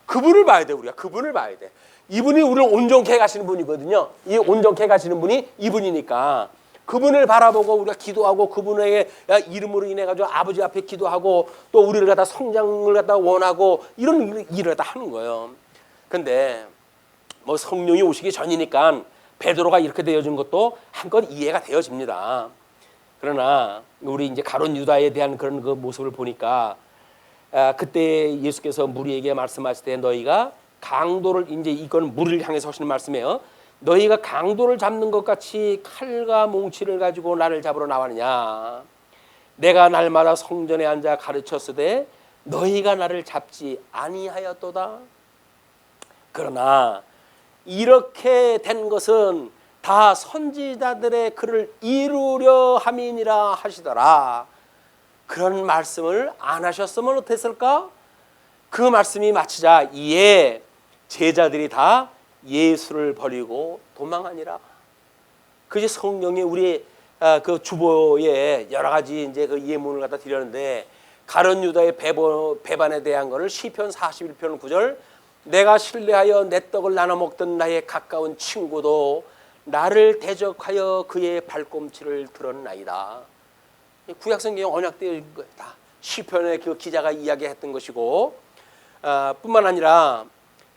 그분을 봐야 돼. 우리가 그분을 봐야 돼. 이분이 우리를 온전케 가시는 분이거든요. 이 온전케 가시는 분이 이분이니까 그분을 바라보고 우리가 기도하고 그분의 이름으로 인해 가지고 아버지 앞에 기도하고 또 우리를 갖다 성장을 갖다 원하고 이런 일을 갖다 하는 거예요. 근데 뭐 성령이 오시기 전이니까 베드로가 이렇게 되어진 것도 한껏 이해가 되어집니다. 그러나 우리 이제 가룟 유다에 대한 그런 그 모습을 보니까 그때 예수께서 무리에게 말씀하실 때 너희가 강도를 이제 이건 무리를 향해서 하시는 말씀이에요. 너희가 강도를 잡는 것 같이 칼과 몽치를 가지고 나를 잡으러 나왔느냐. 내가 날마다 성전에 앉아 가르쳤으되 너희가 나를 잡지 아니하였도다. 그러나 이렇게 된 것은 다 선지자들의 글을 이루려 함이니라 하시더라. 그런 말씀을 안 하셨으면 어땠을까? 그 말씀이 마치자 이에 제자들이 다 예수를 버리고 도망하니라. 그것이 성령이 우리 그 주보에 여러 가지 이제 그 예문을 갖다 드렸는데 가룟 유다의 배반에 대한 것을 시편 41편 9절 내가 신뢰하여 내 떡을 나눠 먹던 나의 가까운 친구도 나를 대적하여 그의 발꿈치를 들었나이다. 구약성경 언약되어 거예요. 다 시편의 그 기자가 이야기했던 것이고 뿐만 아니라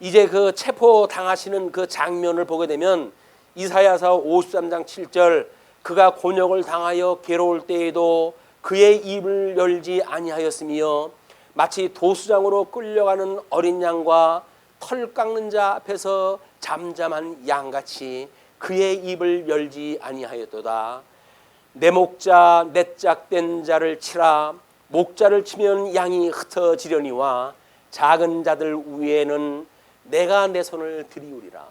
이제 그 체포 당하시는 그 장면을 보게 되면 이사야서 53장 7절 그가 곤욕을 당하여 괴로울 때에도 그의 입을 열지 아니하였으며 마치 도수장으로 끌려가는 어린 양과 털 깎는 자 앞에서 잠잠한 양같이 그의 입을 열지 아니하였도다. 내 목자 내짝된 자를 치라. 목자를 치면 양이 흩어지려니와 작은 자들 위에는 내가 내 손을 들이우리라.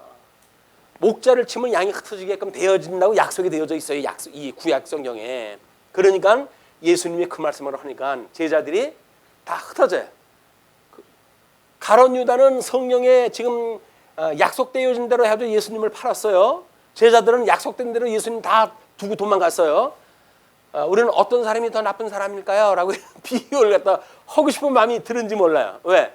목자를 치면 양이 흩어지게끔 되어진다고 약속이 되어져 있어요. 이 구약 성경에. 그러니까 예수님이 그 말씀을 하니까 제자들이 다 흩어져요. 가룟 유다는 성령에 지금 약속되어진 대로 해가지고 예수님을 팔았어요. 제자들은 약속된 대로 예수님 다 두고 도망갔어요. 우리는 어떤 사람이 더 나쁜 사람일까요? 라고 비유를 갖다 하고 싶은 마음이 드는지 몰라요. 왜?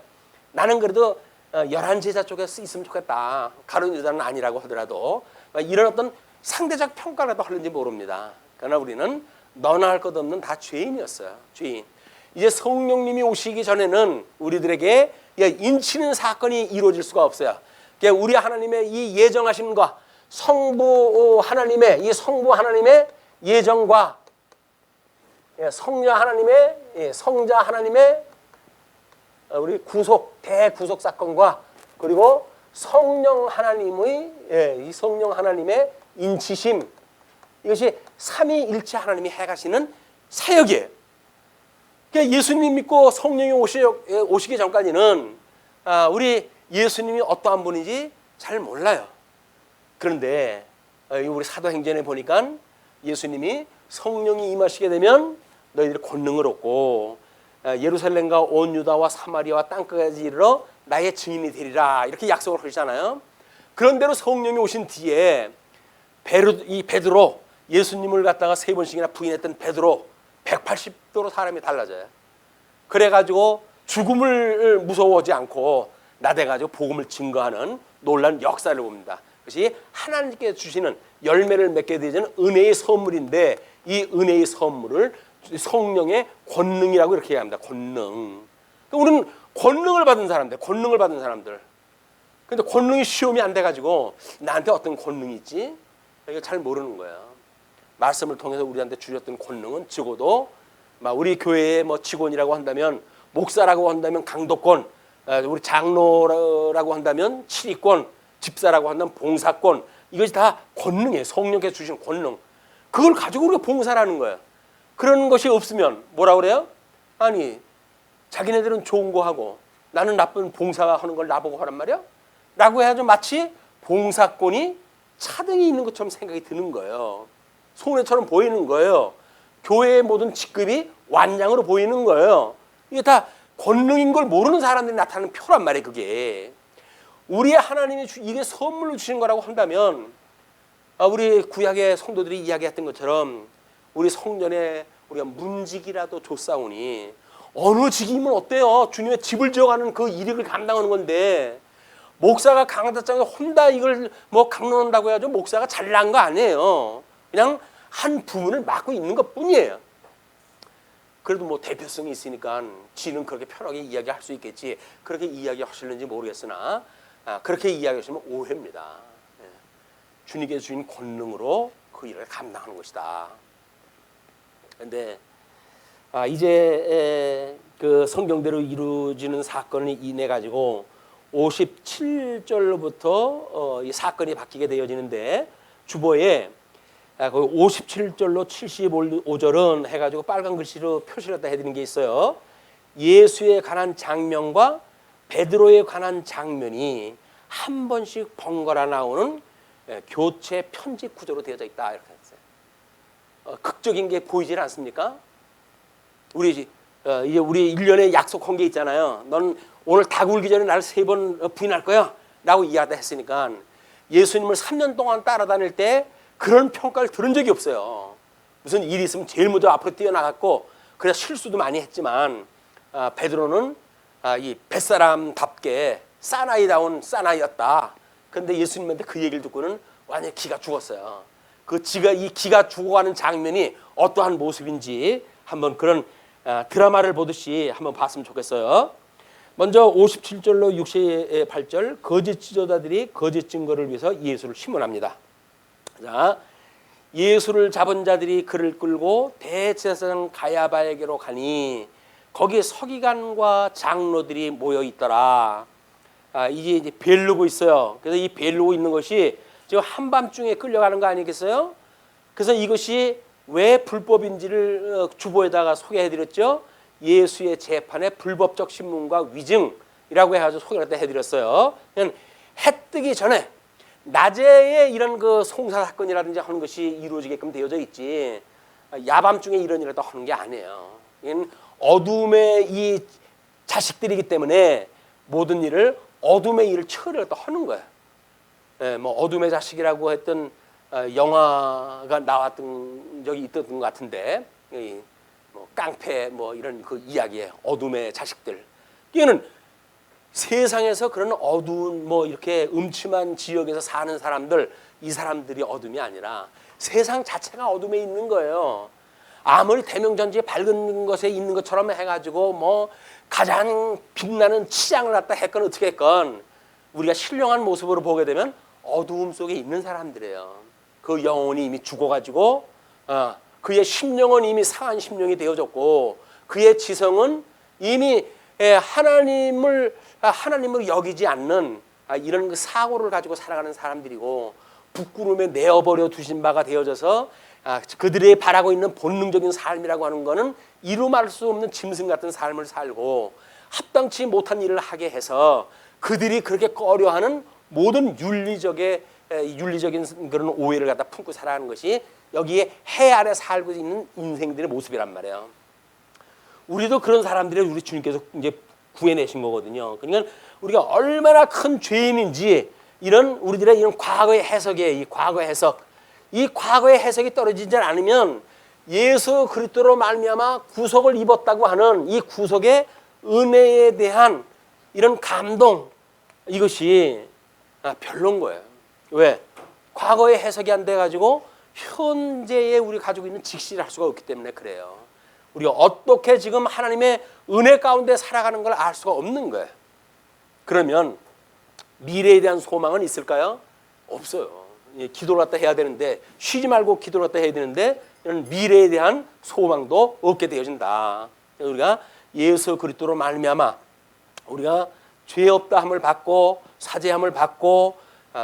나는 그래도 11제자 쪽에 있으면 좋겠다. 가룟 유다는 아니라고 하더라도 이런 어떤 상대적 평가라도 하는지 모릅니다. 그러나 우리는 너나 할 것 없는 다 죄인이었어요. 죄인. 이제 성령님이 오시기 전에는 우리들에게 인치는 사건이 이루어질 수가 없어요. 우리 하나님의 이 예정하신 것, 성부 하나님의 예정과 성자 하나님의 우리 대구속 사건과 그리고 성령 하나님의 이 성령 하나님의 인치심 이것이 삼위일체 하나님이 해가시는 사역이에요. 그러니까 예수님 믿고 성령이 오시기 전까지는 우리 예수님이 어떠한 분인지 잘 몰라요. 그런데 우리 사도행전에 보니까 예수님이 성령이 임하시게 되면 너희들이 권능을 얻고 예루살렘과 온 유다와 사마리아와 땅끝까지 이르러 나의 증인이 되리라 이렇게 약속을 하시잖아요. 그런대로 성령이 오신 뒤에 베드로 예수님을 갖다가 3번씩이나 부인했던 베드로 180도로 사람이 달라져요. 그래가지고 죽음을 무서워하지 않고 나대가지고 복음을 증거하는 놀라운 역사를 봅니다. 그것이 하나님께 주시는 열매를 맺게 되는 은혜의 선물인데 이 은혜의 선물을 성령의 권능이라고 이렇게 얘기합니다. 권능. 그러니까 우리는 권능을 받은 사람들. 근데 권능이 시험이 안 돼가지고 나한테 어떤 권능이 있지? 이거 잘 모르는 거야. 말씀을 통해서 우리한테 주셨던 권능은 적어도 우리 교회의 직원이라고 한다면 목사라고 한다면 강도권, 우리 장로라고 한다면 치리권, 집사라고 한다면 봉사권 이것이 다 권능이에요. 성령께서 주신 권능. 그걸 가지고 우리가 봉사라는 거예요. 그런 것이 없으면 뭐라 그래요? 아니 자기네들은 좋은 거 하고 나는 나쁜 봉사하는 걸 나보고 하란 말이야? 라고 해야죠. 마치 봉사권이 차등이 있는 것처럼 생각이 드는 거예요. 손해처럼 보이는 거예요. 교회의 모든 직급이 완장으로 보이는 거예요. 이게 다 권능인 걸 모르는 사람들이 나타나는 표란 말이에요. 그게 우리의 하나님이 이게 선물로 주신 거라고 한다면, 우리 구약의 성도들이 이야기했던 것처럼 우리 성전에 우리가 문직이라도 줬사오니, 어느 직이면 어때요? 주님의 집을 지어가는 그 일익을 감당하는 건데, 목사가 강다장에 혼자 이걸 뭐 강론한다고 해야죠. 목사가 잘난 거 아니에요. 그냥 한 부분을 맡고 있는 것 뿐이에요. 그래도 뭐 대표성이 있으니까 지는 그렇게 편하게 이야기할 수 있겠지. 그렇게 이야기하실는지 모르겠으나 그렇게 이야기하시면 오해입니다. 주님께서 주신 권능으로 그 일을 감당하는 것이다. 그런데 이제 그 성경대로 이루어지는 사건을 인해 가지고 57절로부터 이 사건이 바뀌게 되어지는데, 주보에 거기 57절로 75절은 해가지고 빨간 글씨로 표시를 갖다 해드리는 게 있어요. 예수에 관한 장면과 베드로에 관한 장면이 한 번씩 번갈아 나오는 교체 편집 구조로 되어져 있다, 이렇게 했어요. 극적인 게 보이질 않습니까? 이제 우리 1년에 약속한 게 있잖아요. 넌 오늘 닭 울기 전에 나를 3번 부인할 거야 라고 이야기하다 했으니까, 예수님을 3년 동안 따라다닐 때 그런 평가를 들은 적이 없어요. 무슨 일이 있으면 제일 먼저 앞으로 뛰어나갔고, 그래야 실수도 많이 했지만, 베드로는 이 뱃사람답게 사나이다운 사나이였다. 그런데 예수님한테 그 얘기를 듣고는 완전히 기가 죽었어요. 이 기가 죽어가는 장면이 어떠한 모습인지 한번 그런 드라마를 보듯이 한번 봤으면 좋겠어요. 먼저 57절로 68절, 거짓 지도자들이 거짓 증거를 위해서 예수를 심문합니다. 자, 예수를 잡은 자들이 그를 끌고 대제사장 가야바에게로 가니 거기에 서기관과 장로들이 모여 있더라. 이제 벨르고 있어요. 그래서 이 벨르고 있는 것이 지금 한밤중에 끌려가는 거 아니겠어요? 그래서 이것이 왜 불법인지를 주보에다가 소개해드렸죠. 예수의 재판의 불법적 신문과 위증이라고 해가지고 소개를 해드렸어요. 해 뜨기 전에 낮에 이런 그 송사 사건이라든지 하는 것이 이루어지게끔 되어져 있지, 야밤중에 이런 일을 또 하는 게 아니에요. 이건 어둠의 이 자식들이기 때문에 모든 일을 어둠의 일을 처리를 또 하는 거예요. 뭐 어둠의 자식이라고 했던 영화가 나왔던 적이 있던 것 같은데, 뭐 깡패 뭐 이런 그 이야기예요. 어둠의 자식들. 이거는 세상에서 그런 어두운 뭐 이렇게 음침한 지역에서 사는 사람들, 이 사람들이 어둠이 아니라 세상 자체가 어둠에 있는 거예요. 아무리 대명전지에 밝은 것에 있는 것처럼 해가지고 뭐 가장 빛나는 치장을 갖다 했건 어떻게 했건, 우리가 신령한 모습으로 보게 되면 어두움 속에 있는 사람들이에요. 그 영혼이 이미 죽어가지고 그의 심령은 이미 상한 심령이 되어졌고, 그의 지성은 이미 하나님을 여기지 않는 이런 그 사고를 가지고 살아가는 사람들이고, 부끄러움에 내어버려 두신 바가 되어져서 그들이 바라고 있는 본능적인 삶이라고 하는 것은 이루 말할 수 없는 짐승 같은 삶을 살고, 합당치 못한 일을 하게 해서 그들이 그렇게 꺼려하는 모든 윤리적인 그런 오해를 갖다 품고 살아가는 것이 여기에 해 아래 살고 있는 인생들의 모습이란 말이에요. 우리도 그런 사람들을 우리 주님께서 이제 구해내신 거거든요. 그러니까 우리가 얼마나 큰 죄인인지, 이런 우리들의 이런 과거의 해석에, 이 과거의 해석이 떨어지지 않으면 예수 그리스도로 말미암아 구속을 입었다고 하는 이 구속의 은혜에 대한 이런 감동, 이것이 별로인 거예요. 왜? 과거의 해석이 안 돼가지고 현재에 우리 가지고 있는 직시를 할 수가 없기 때문에 그래요. 우리가 어떻게 지금 하나님의 은혜 가운데 살아가는 걸 알 수가 없는 거예요. 그러면 미래에 대한 소망은 있을까요? 없어요. 기도를 갖다 해야 되는데, 쉬지 말고 기도를 갖다 해야 되는데, 이런 미래에 대한 소망도 없게 되어진다. 우리가 예수 그리스도로 말미암아 우리가 죄 없다함을 받고 사죄함을 받고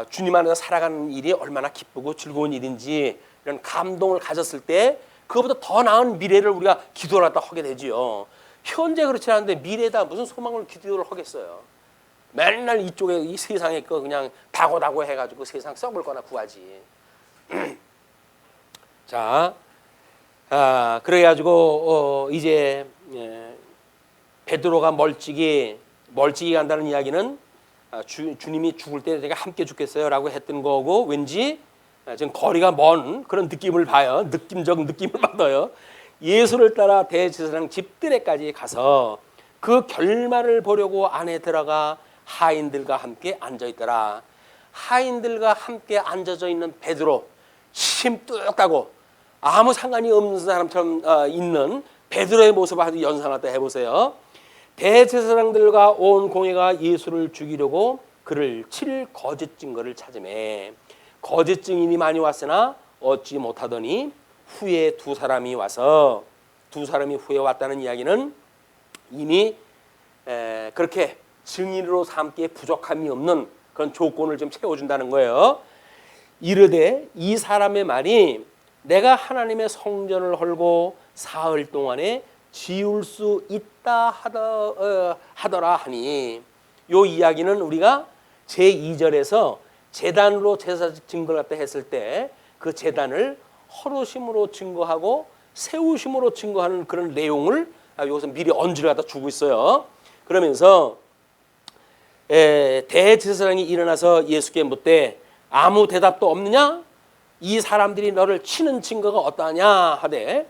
주님 안에서 살아가는 일이 얼마나 기쁘고 즐거운 일인지, 이런 감동을 가졌을 때 그것보다 더 나은 미래를 우리가 기도를 갖다 하게 되지요. 현재 그렇지 않은데 미래에다 무슨 소망을 기도를 하겠어요? 맨날 이쪽에 이 세상에 거 그냥 다고다고 해가지고 세상 썩을 거나 구하지. 자, 그래가지고 이제 베드로가 멀찍이 간다는 이야기는 주님이 죽을 때 내가 함께 죽겠어요라고 했던 거고, 왠지 지금 거리가 먼 그런 느낌을 봐요. 느낌적 느낌을 받아요. 예수를 따라 대제사장 집들에까지 가서 그 결말을 보려고 안에 들어가 하인들과 함께 앉아 있더라. 하인들과 함께 앉아져 있는 베드로, 힘 뚝 따고 아무 상관이 없는 사람처럼 있는 베드로의 모습을 아주 연상하다 해보세요. 대제사장들과 온 공회가 예수를 죽이려고 그를 칠 거짓 증거를 찾으매 거짓 증인이 많이 왔으나 얻지 못하더니 후에 두 사람이 후에 왔다는 이야기는 이미 그렇게 증인으로 삼기에 부족함이 없는 그런 조건을 좀 채워준다는 거예요. 이르되 이 사람의 말이 내가 하나님의 성전을 헐고 사흘 동안에 지울 수 있다 하더라 하니, 요 이야기는 우리가 제2절에서 제단으로 제사 증거를 갖다 했을 때 그 제단을 헐으심으로 증거하고 세우심으로 증거하는 그런 내용을 여기서 미리 언지를 갖다 주고 있어요. 그러면서 대제사장이 일어나서 예수께 묻되 아무 대답도 없느냐? 이 사람들이 너를 치는 증거가 어떠하냐 하되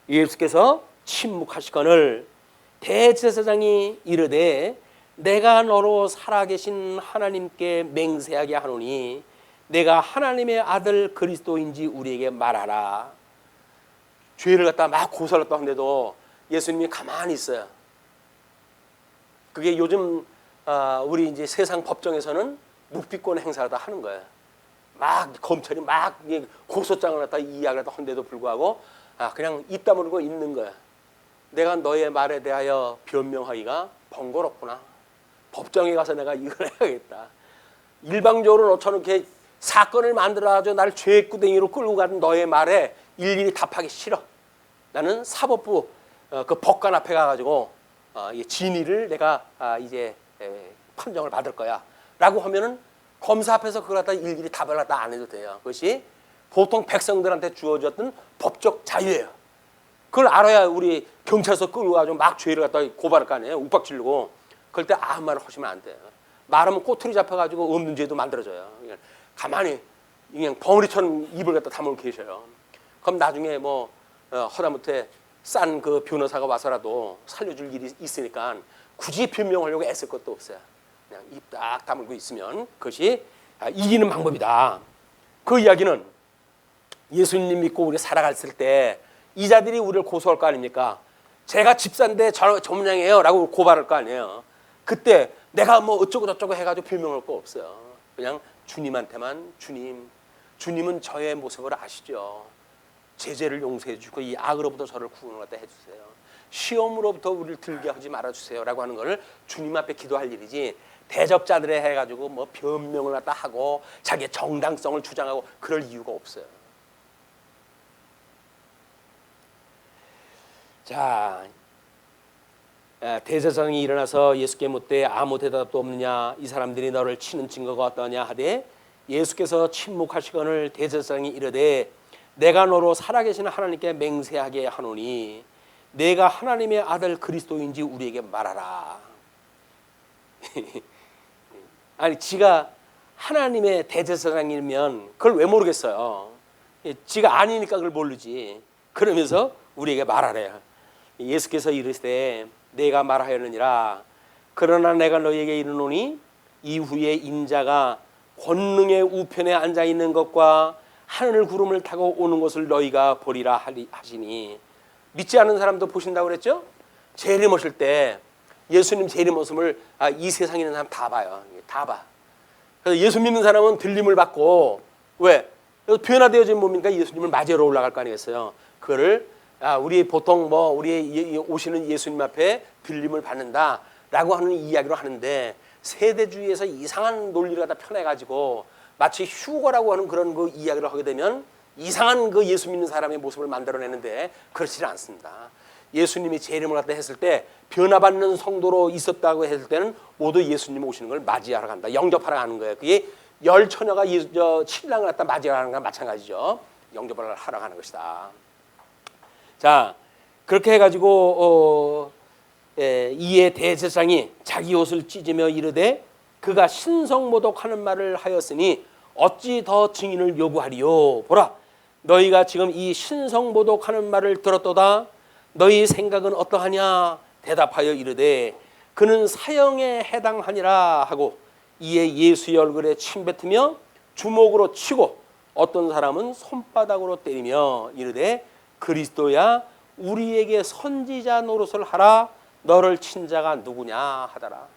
예수께서 침묵하시거늘 대제사장이 이르되 내가 너로 살아계신 하나님께 맹세하게 하노니 내가 하나님의 아들 그리스도인지 우리에게 말하라. 죄를 갖다 막 고소를 했다 하는데도 예수님이 가만히 있어요. 그게 요즘 우리 이제 세상 법정에서는 묵비권 행사를 다 하는 거예요. 막 검찰이 막 고소장을 갖다 이야기를 다 하는데도 불구하고 그냥 입 다물고 있는 거야. 내가 너의 말에 대하여 변명하기가 번거롭구나. 법정에 가서 내가 이걸 해야겠다. 일방적으로 너처럼 이렇게 사건을 만들어가지고 나를 죄구덩이로 끌고 가는 너의 말에 일일이 답하기 싫어. 나는 사법부 그 법관 앞에 가가지고 진위를 내가 이제 판정을 받을 거야 라고 하면은 검사 앞에서 그걸 갖다 일일이 답을 갖다 안 해도 돼요. 그것이 보통 백성들한테 주어졌던 법적 자유예요. 그걸 알아야 우리 경찰서 끌고 가지고 막 죄를 갖다 고발할 거 아니에요. 욱박 지르고. 그럴 때 아무 말을 하시면 안 돼요. 말하면 꼬투리 잡혀가지고 없는 죄도 만들어져요. 가만히 그냥 벙어리처럼 입을 갖다 다물고 계셔요. 그럼 나중에 뭐 허다못해 싼 그 변호사가 와서라도 살려줄 일이 있으니까 굳이 변명하려고 애쓸 것도 없어요. 그냥 입 딱 다물고 있으면 그것이 이기는 방법이다. 그 이야기는 예수님 믿고 우리 살아갔을 때 이자들이 우리를 고소할 거 아닙니까? 제가 집사인데 저 모양이에요 라고 고발할 거 아니에요. 그때 내가 뭐 어쩌고 저쩌고 해가지고 변명할 거 없어요. 그냥 주님한테만 주님은 저의 모습을 아시죠. 제 죄를 용서해 주고 이 악으로부터 저를 구원을 갖다 해주세요. 시험으로부터 우리를 들게 하지 말아주세요 라고 하는 걸 주님 앞에 기도할 일이지, 대접자들에 해가지고 뭐 변명을 갖다 하고 자기의 정당성을 주장하고 그럴 이유가 없어요. 자, 대제사장이 일어나서 예수께 묻되 아무 대답도 없느냐? 이 사람들이 너를 치는 증거가 어떠냐 하되 예수께서 침묵하시거늘 대제사장이 이르되 내가 너로 살아계시는 하나님께 맹세하게 하노니 내가 하나님의 아들 그리스도인지 우리에게 말하라. 아니 지가 하나님의 대제사장이면 그걸 왜 모르겠어요. 지가 아니니까 그걸 모르지. 그러면서 우리에게 말하래요. 예수께서 이르시되 내가 말하였느니라. 그러나 내가 너희에게 이르노니 이후에 인자가 권능의 우편에 앉아 있는 것과 하늘 구름을 타고 오는 것을 너희가 보리라 하시니. 믿지 않는 사람도 보신다고 그랬죠? 재림 오실 때 예수님 재림 모습을 이 세상에 있는 사람 다 봐요. 다 봐. 그래서 예수 믿는 사람은 들림을 받고, 왜? 변화되어진 몸이니까 예수님을 맞으러 올라갈 거 아니겠어요? 그거를 우리 보통 뭐 우리 오시는 예수님 앞에 들림을 받는다라고 하는 이야기로 하는데, 세대주의에서 이상한 논리를 갖다 펴내가지고 마치 휴거라고 하는 그런 그 이야기를 하게 되면 이상한 그 예수 믿는 사람의 모습을 만들어내는데 그렇지는 않습니다. 예수님이 재림을 갖다 했을 때 변화받는 성도로 있었다고 했을 때는 모두 예수님 오시는 걸 맞이하러 간다. 영접하러 가는 거예요. 그게 열 처녀가 신랑을 갖다 맞이하러 가는 거랑 마찬가지죠. 영접을 하러 가는 것이다. 자, 그렇게 해가지고 이에 대제사장이 자기 옷을 찢으며 이르되 그가 신성모독하는 말을 하였으니 어찌 더 증인을 요구하리요. 보라, 너희가 지금 이 신성모독하는 말을 들었도다. 너희 생각은 어떠하냐. 대답하여 이르되 그는 사형에 해당하니라 하고 이에 예수의 얼굴에 침뱉으며 주먹으로 치고 어떤 사람은 손바닥으로 때리며 이르되 그리스도야 우리에게 선지자 노릇을 하라. 너를 친 자가 누구냐 하더라.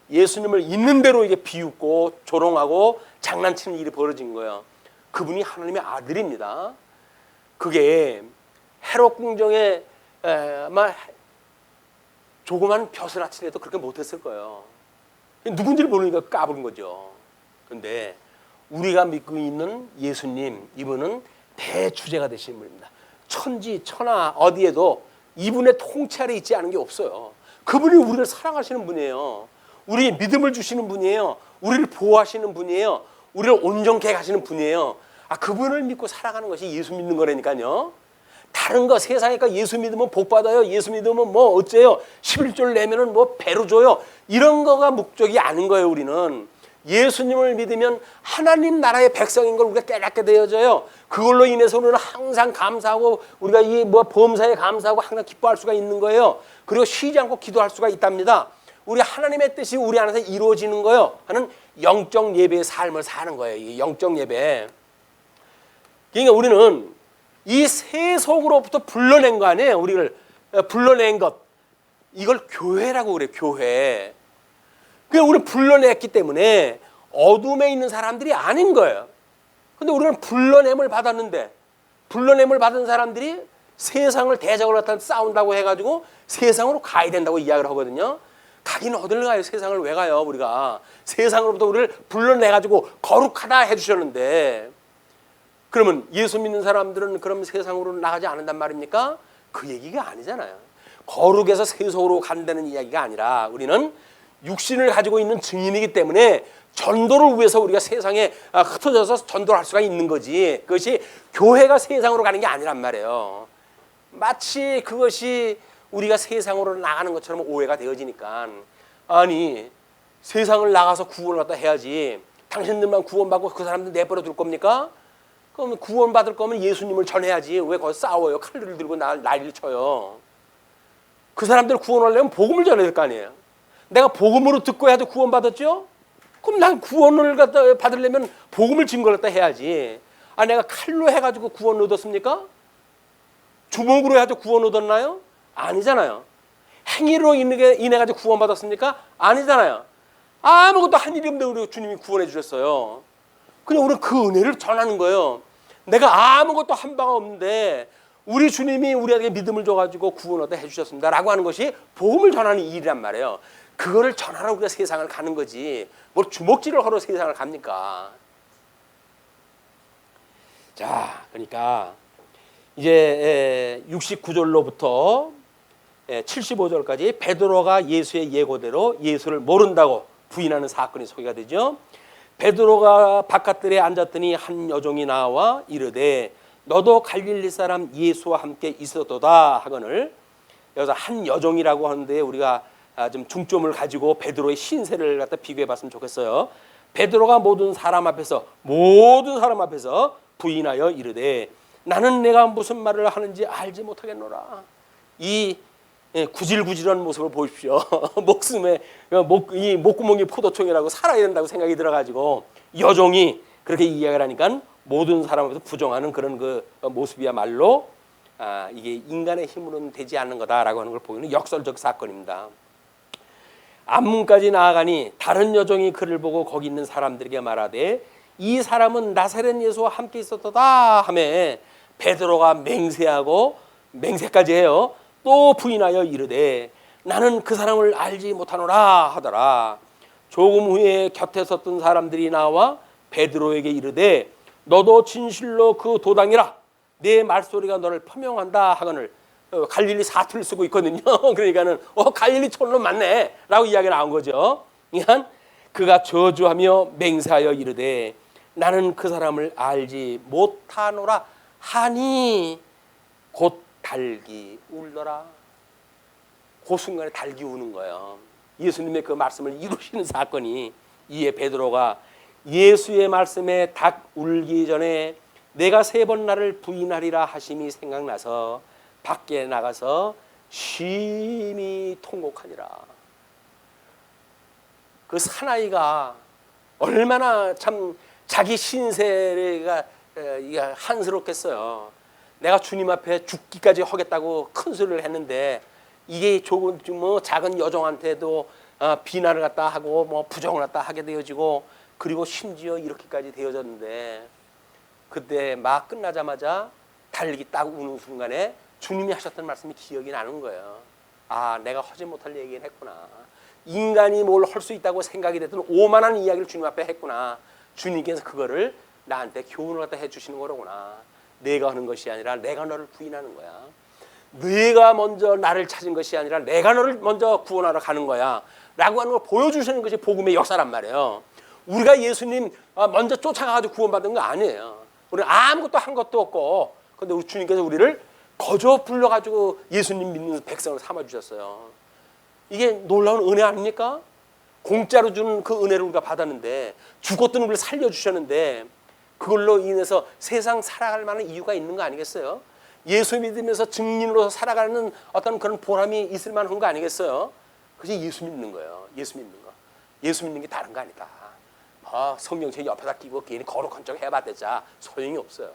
예수님을 있는 대로 이게 비웃고 조롱하고 장난치는 일이 벌어진 거예요. 그분이 하나님의 아들입니다. 그게 헤롯 궁정에 아마 조그만 벼슬아치라도 그렇게 못했을 거예요. 누군지를 모르니까 까부른 거죠. 그런데 우리가 믿고 있는 예수님, 이분은 대주제가 되신 분입니다. 천지 천하 어디에도 이분의 통치 아래 있지 않은 게 없어요. 그분이 우리를 사랑하시는 분이에요. 우리 믿음을 주시는 분이에요. 우리를 보호하시는 분이에요. 우리를 온전케 하시는 분이에요. 그분을 믿고 살아가는 것이 예수 믿는 거라니까요. 다른 거 세상에니까 예수 믿으면 복 받아요. 예수 믿으면 뭐 어째요? 11조를 내면은 뭐 배로 줘요. 이런 거가 목적이 아닌 거예요. 우리는 예수님을 믿으면 하나님 나라의 백성인 걸 우리가 깨닫게 되어져요. 그걸로 인해서 우리는 항상 감사하고 우리가 이 뭐 범사에 감사하고 항상 기뻐할 수가 있는 거예요. 그리고 쉬지 않고 기도할 수가 있답니다. 우리 하나님의 뜻이 우리 안에서 이루어지는 거예요. 하는 영적 예배의 삶을 사는 거예요. 이 영적 예배. 그러니까 우리는 이 세속으로부터 불러낸 거 아니에요. 우리를 불러낸 것. 이걸 교회라고 그래요. 교회. 그냥 우리를 불러냈기 때문에 어둠에 있는 사람들이 아닌 거예요. 근데 우리는 불러냄을 받았는데 불러냄을 받은 사람들이 세상을 대적으로 나타나 싸운다고 해가지고 세상으로 가야 된다고 이야기를 하거든요. 가기는 어딜 가요? 세상을 왜 가요? 우리가 세상으로부터 우리를 불러내가지고 거룩하다 해주셨는데 그러면 예수 믿는 사람들은 그럼 세상으로 나가지 않는단 말입니까? 그 얘기가 아니잖아요. 거룩에서 세속으로 간다는 이야기가 아니라 우리는 육신을 가지고 있는 증인이기 때문에 전도를 위해서 우리가 세상에 흩어져서 전도를 할 수가 있는 거지. 그것이 교회가 세상으로 가는 게 아니란 말이에요. 마치 그것이 우리가 세상으로 나가는 것처럼 오해가 되어지니까 아니 세상을 나가서 구원을 갖다 해야지 당신들만 구원받고 그 사람들 내버려 둘 겁니까? 그럼 구원받을 거면 예수님을 전해야지 왜 거기서 싸워요? 칼을 들고 난리를 쳐요. 그 사람들 구원하려면 복음을 전해야 될 거 아니에요. 내가 복음으로 듣고 해야지 구원받았죠? 그럼 난 구원을 갖다 받으려면 복음을 증거를 갖다 해야지. 내가 칼로 해가지고 구원 얻었습니까? 주먹으로 해가지고 구원 얻었나요? 아니잖아요. 행위로 인해가지고 구원받았습니까? 아니잖아요. 아무것도 한 일이 없는데 우리 주님이 구원해 주셨어요. 그냥 우리는 그 은혜를 전하는 거예요. 내가 아무것도 한 바가 없는데 우리 주님이 우리에게 믿음을 줘가지고 구원 얻어 해주셨습니다 라고 하는 것이 복음을 전하는 일이란 말이에요. 그거를 전하러 우리가 세상을 가는 거지 뭘 주먹질을 하러 세상을 갑니까? 자, 그러니까 이제 69절로부터 75절까지 베드로가 예수의 예고대로 예수를 모른다고 부인하는 사건이 소개가 되죠. 베드로가 바깥들에 앉았더니 한 여종이 나와 이르되 너도 갈릴리 사람 예수와 함께 있었도다 하거늘. 여기서 한 여종이라고 하는데 우리가 좀 중점을 가지고 베드로의 신세를 갖다 비교해 봤으면 좋겠어요. 베드로가 모든 사람 앞에서 부인하여 이르되 나는 내가 무슨 말을 하는지 알지 못하겠노라. 이 구질구질한 모습을 보십시오. 이 목구멍이 포도청이라고 살아야 된다고 생각이 들어가지고 여종이 그렇게 이야기를 하니까 모든 사람 앞에서 부정하는 그런 그 모습이야말로 이게 인간의 힘으로는 되지 않는 거다라고 하는 걸 보이는 역설적 사건입니다. 앞문까지 나아가니 다른 여종이 그를 보고 거기 있는 사람들에게 말하되 이 사람은 나사렛 예수와 함께 있었도다 하매 베드로가 맹세까지 해요. 또 부인하여 이르되 나는 그 사람을 알지 못하노라 하더라. 조금 후에 곁에 섰던 사람들이 나와 베드로에게 이르되 너도 진실로 그 도당이라 내 말소리가 너를 표명한다 하거늘 갈릴리 사투를 쓰고 있거든요. 그러니까는 갈릴리촌로 맞네라고 이야기가 나온 거죠. 그러니까 그가 저주하며 맹세하여 이르되 나는 그 사람을 알지 못하노라 하니 곧 닭이 울더라. 그 순간에 닭이 우는 거예요. 예수님의 그 말씀을 이루시는 사건이. 이에 베드로가 예수의 말씀에 닭 울기 전에 내가 3번 나를 부인하리라 하심이 생각나서 밖에 나가서 심히 통곡하니라. 그 사나이가 얼마나 참 자기 신세가 한스럽겠어요. 내가 주님 앞에 죽기까지 하겠다고 큰 소리를 했는데 이게 조금 작은 여종한테도 비난을 갖다 하고 부정을 갖다 하게 되어지고 그리고 심지어 이렇게까지 되어졌는데 그때 막 끝나자마자 달리기 딱 우는 순간에 주님이 하셨던 말씀이 기억이 나는 거예요. 아, 내가 하지 못할 얘기를 했구나. 인간이 뭘 할 수 있다고 생각이 됐던 오만한 이야기를 주님 앞에 했구나. 주님께서 그거를 나한테 교훈을 갖다 해주시는 거로구나. 내가 하는 것이 아니라 내가 너를 부인하는 거야. 네가 먼저 나를 찾은 것이 아니라 내가 너를 먼저 구원하러 가는 거야 라고 하는 걸 보여주시는 것이 복음의 역사란 말이에요. 우리가 예수님 먼저 쫓아가가지고 구원받은 거 아니에요. 우리는 아무것도 한 것도 없고 근데 우리 주님께서 우리를 거저 불러가지고 예수님 믿는 백성을 삼아주셨어요. 이게 놀라운 은혜 아닙니까? 공짜로 주는 그 은혜를 우리가 받았는데 죽었던 우리를 살려주셨는데 그걸로 인해서 세상 살아갈 만한 이유가 있는 거 아니겠어요? 예수 믿으면서 증인으로 살아가는 어떤 그런 보람이 있을 만한 거 아니겠어요? 그것이 예수 믿는 거예요. 예수 믿는 거. 예수 믿는 게 다른 거 아니다. 성경책 옆에다 끼고 괜히 거룩한 척 해봤자 소용이 없어요.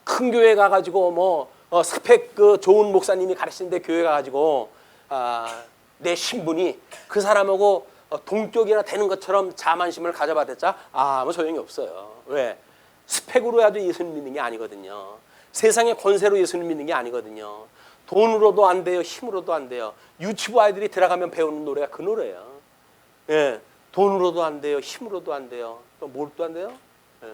큰 교회 가가지고 스펙 좋은 목사님이 가르치는데 교회 가가지고 내 신분이 그 사람하고 동격이나 되는 것처럼 자만심을 가져봤자 아무 소용이 없어요. 왜? 스펙으로 해도 예수님 믿는 게 아니거든요. 세상의 권세로 예수님 믿는 게 아니거든요. 돈으로도 안 돼요. 힘으로도 안 돼요. 유치부 아이들이 들어가면 배우는 노래가 그 노래예요. 예, 돈으로도 안 돼요. 힘으로도 안 돼요. 또 뭘 또 안 돼요? 예.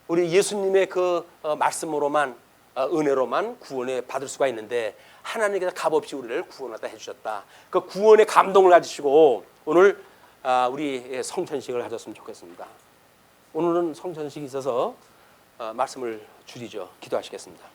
우리 예수님의 그 말씀으로만 은혜로만 구원에 받을 수가 있는데 하나님께서 값없이 우리를 구원하다 해주셨다. 그 구원의 감동을 가지시고 오늘 우리 성찬식을 가졌으면 좋겠습니다. 오늘은 성찬식이 있어서 말씀을 줄이죠. 기도하시겠습니다.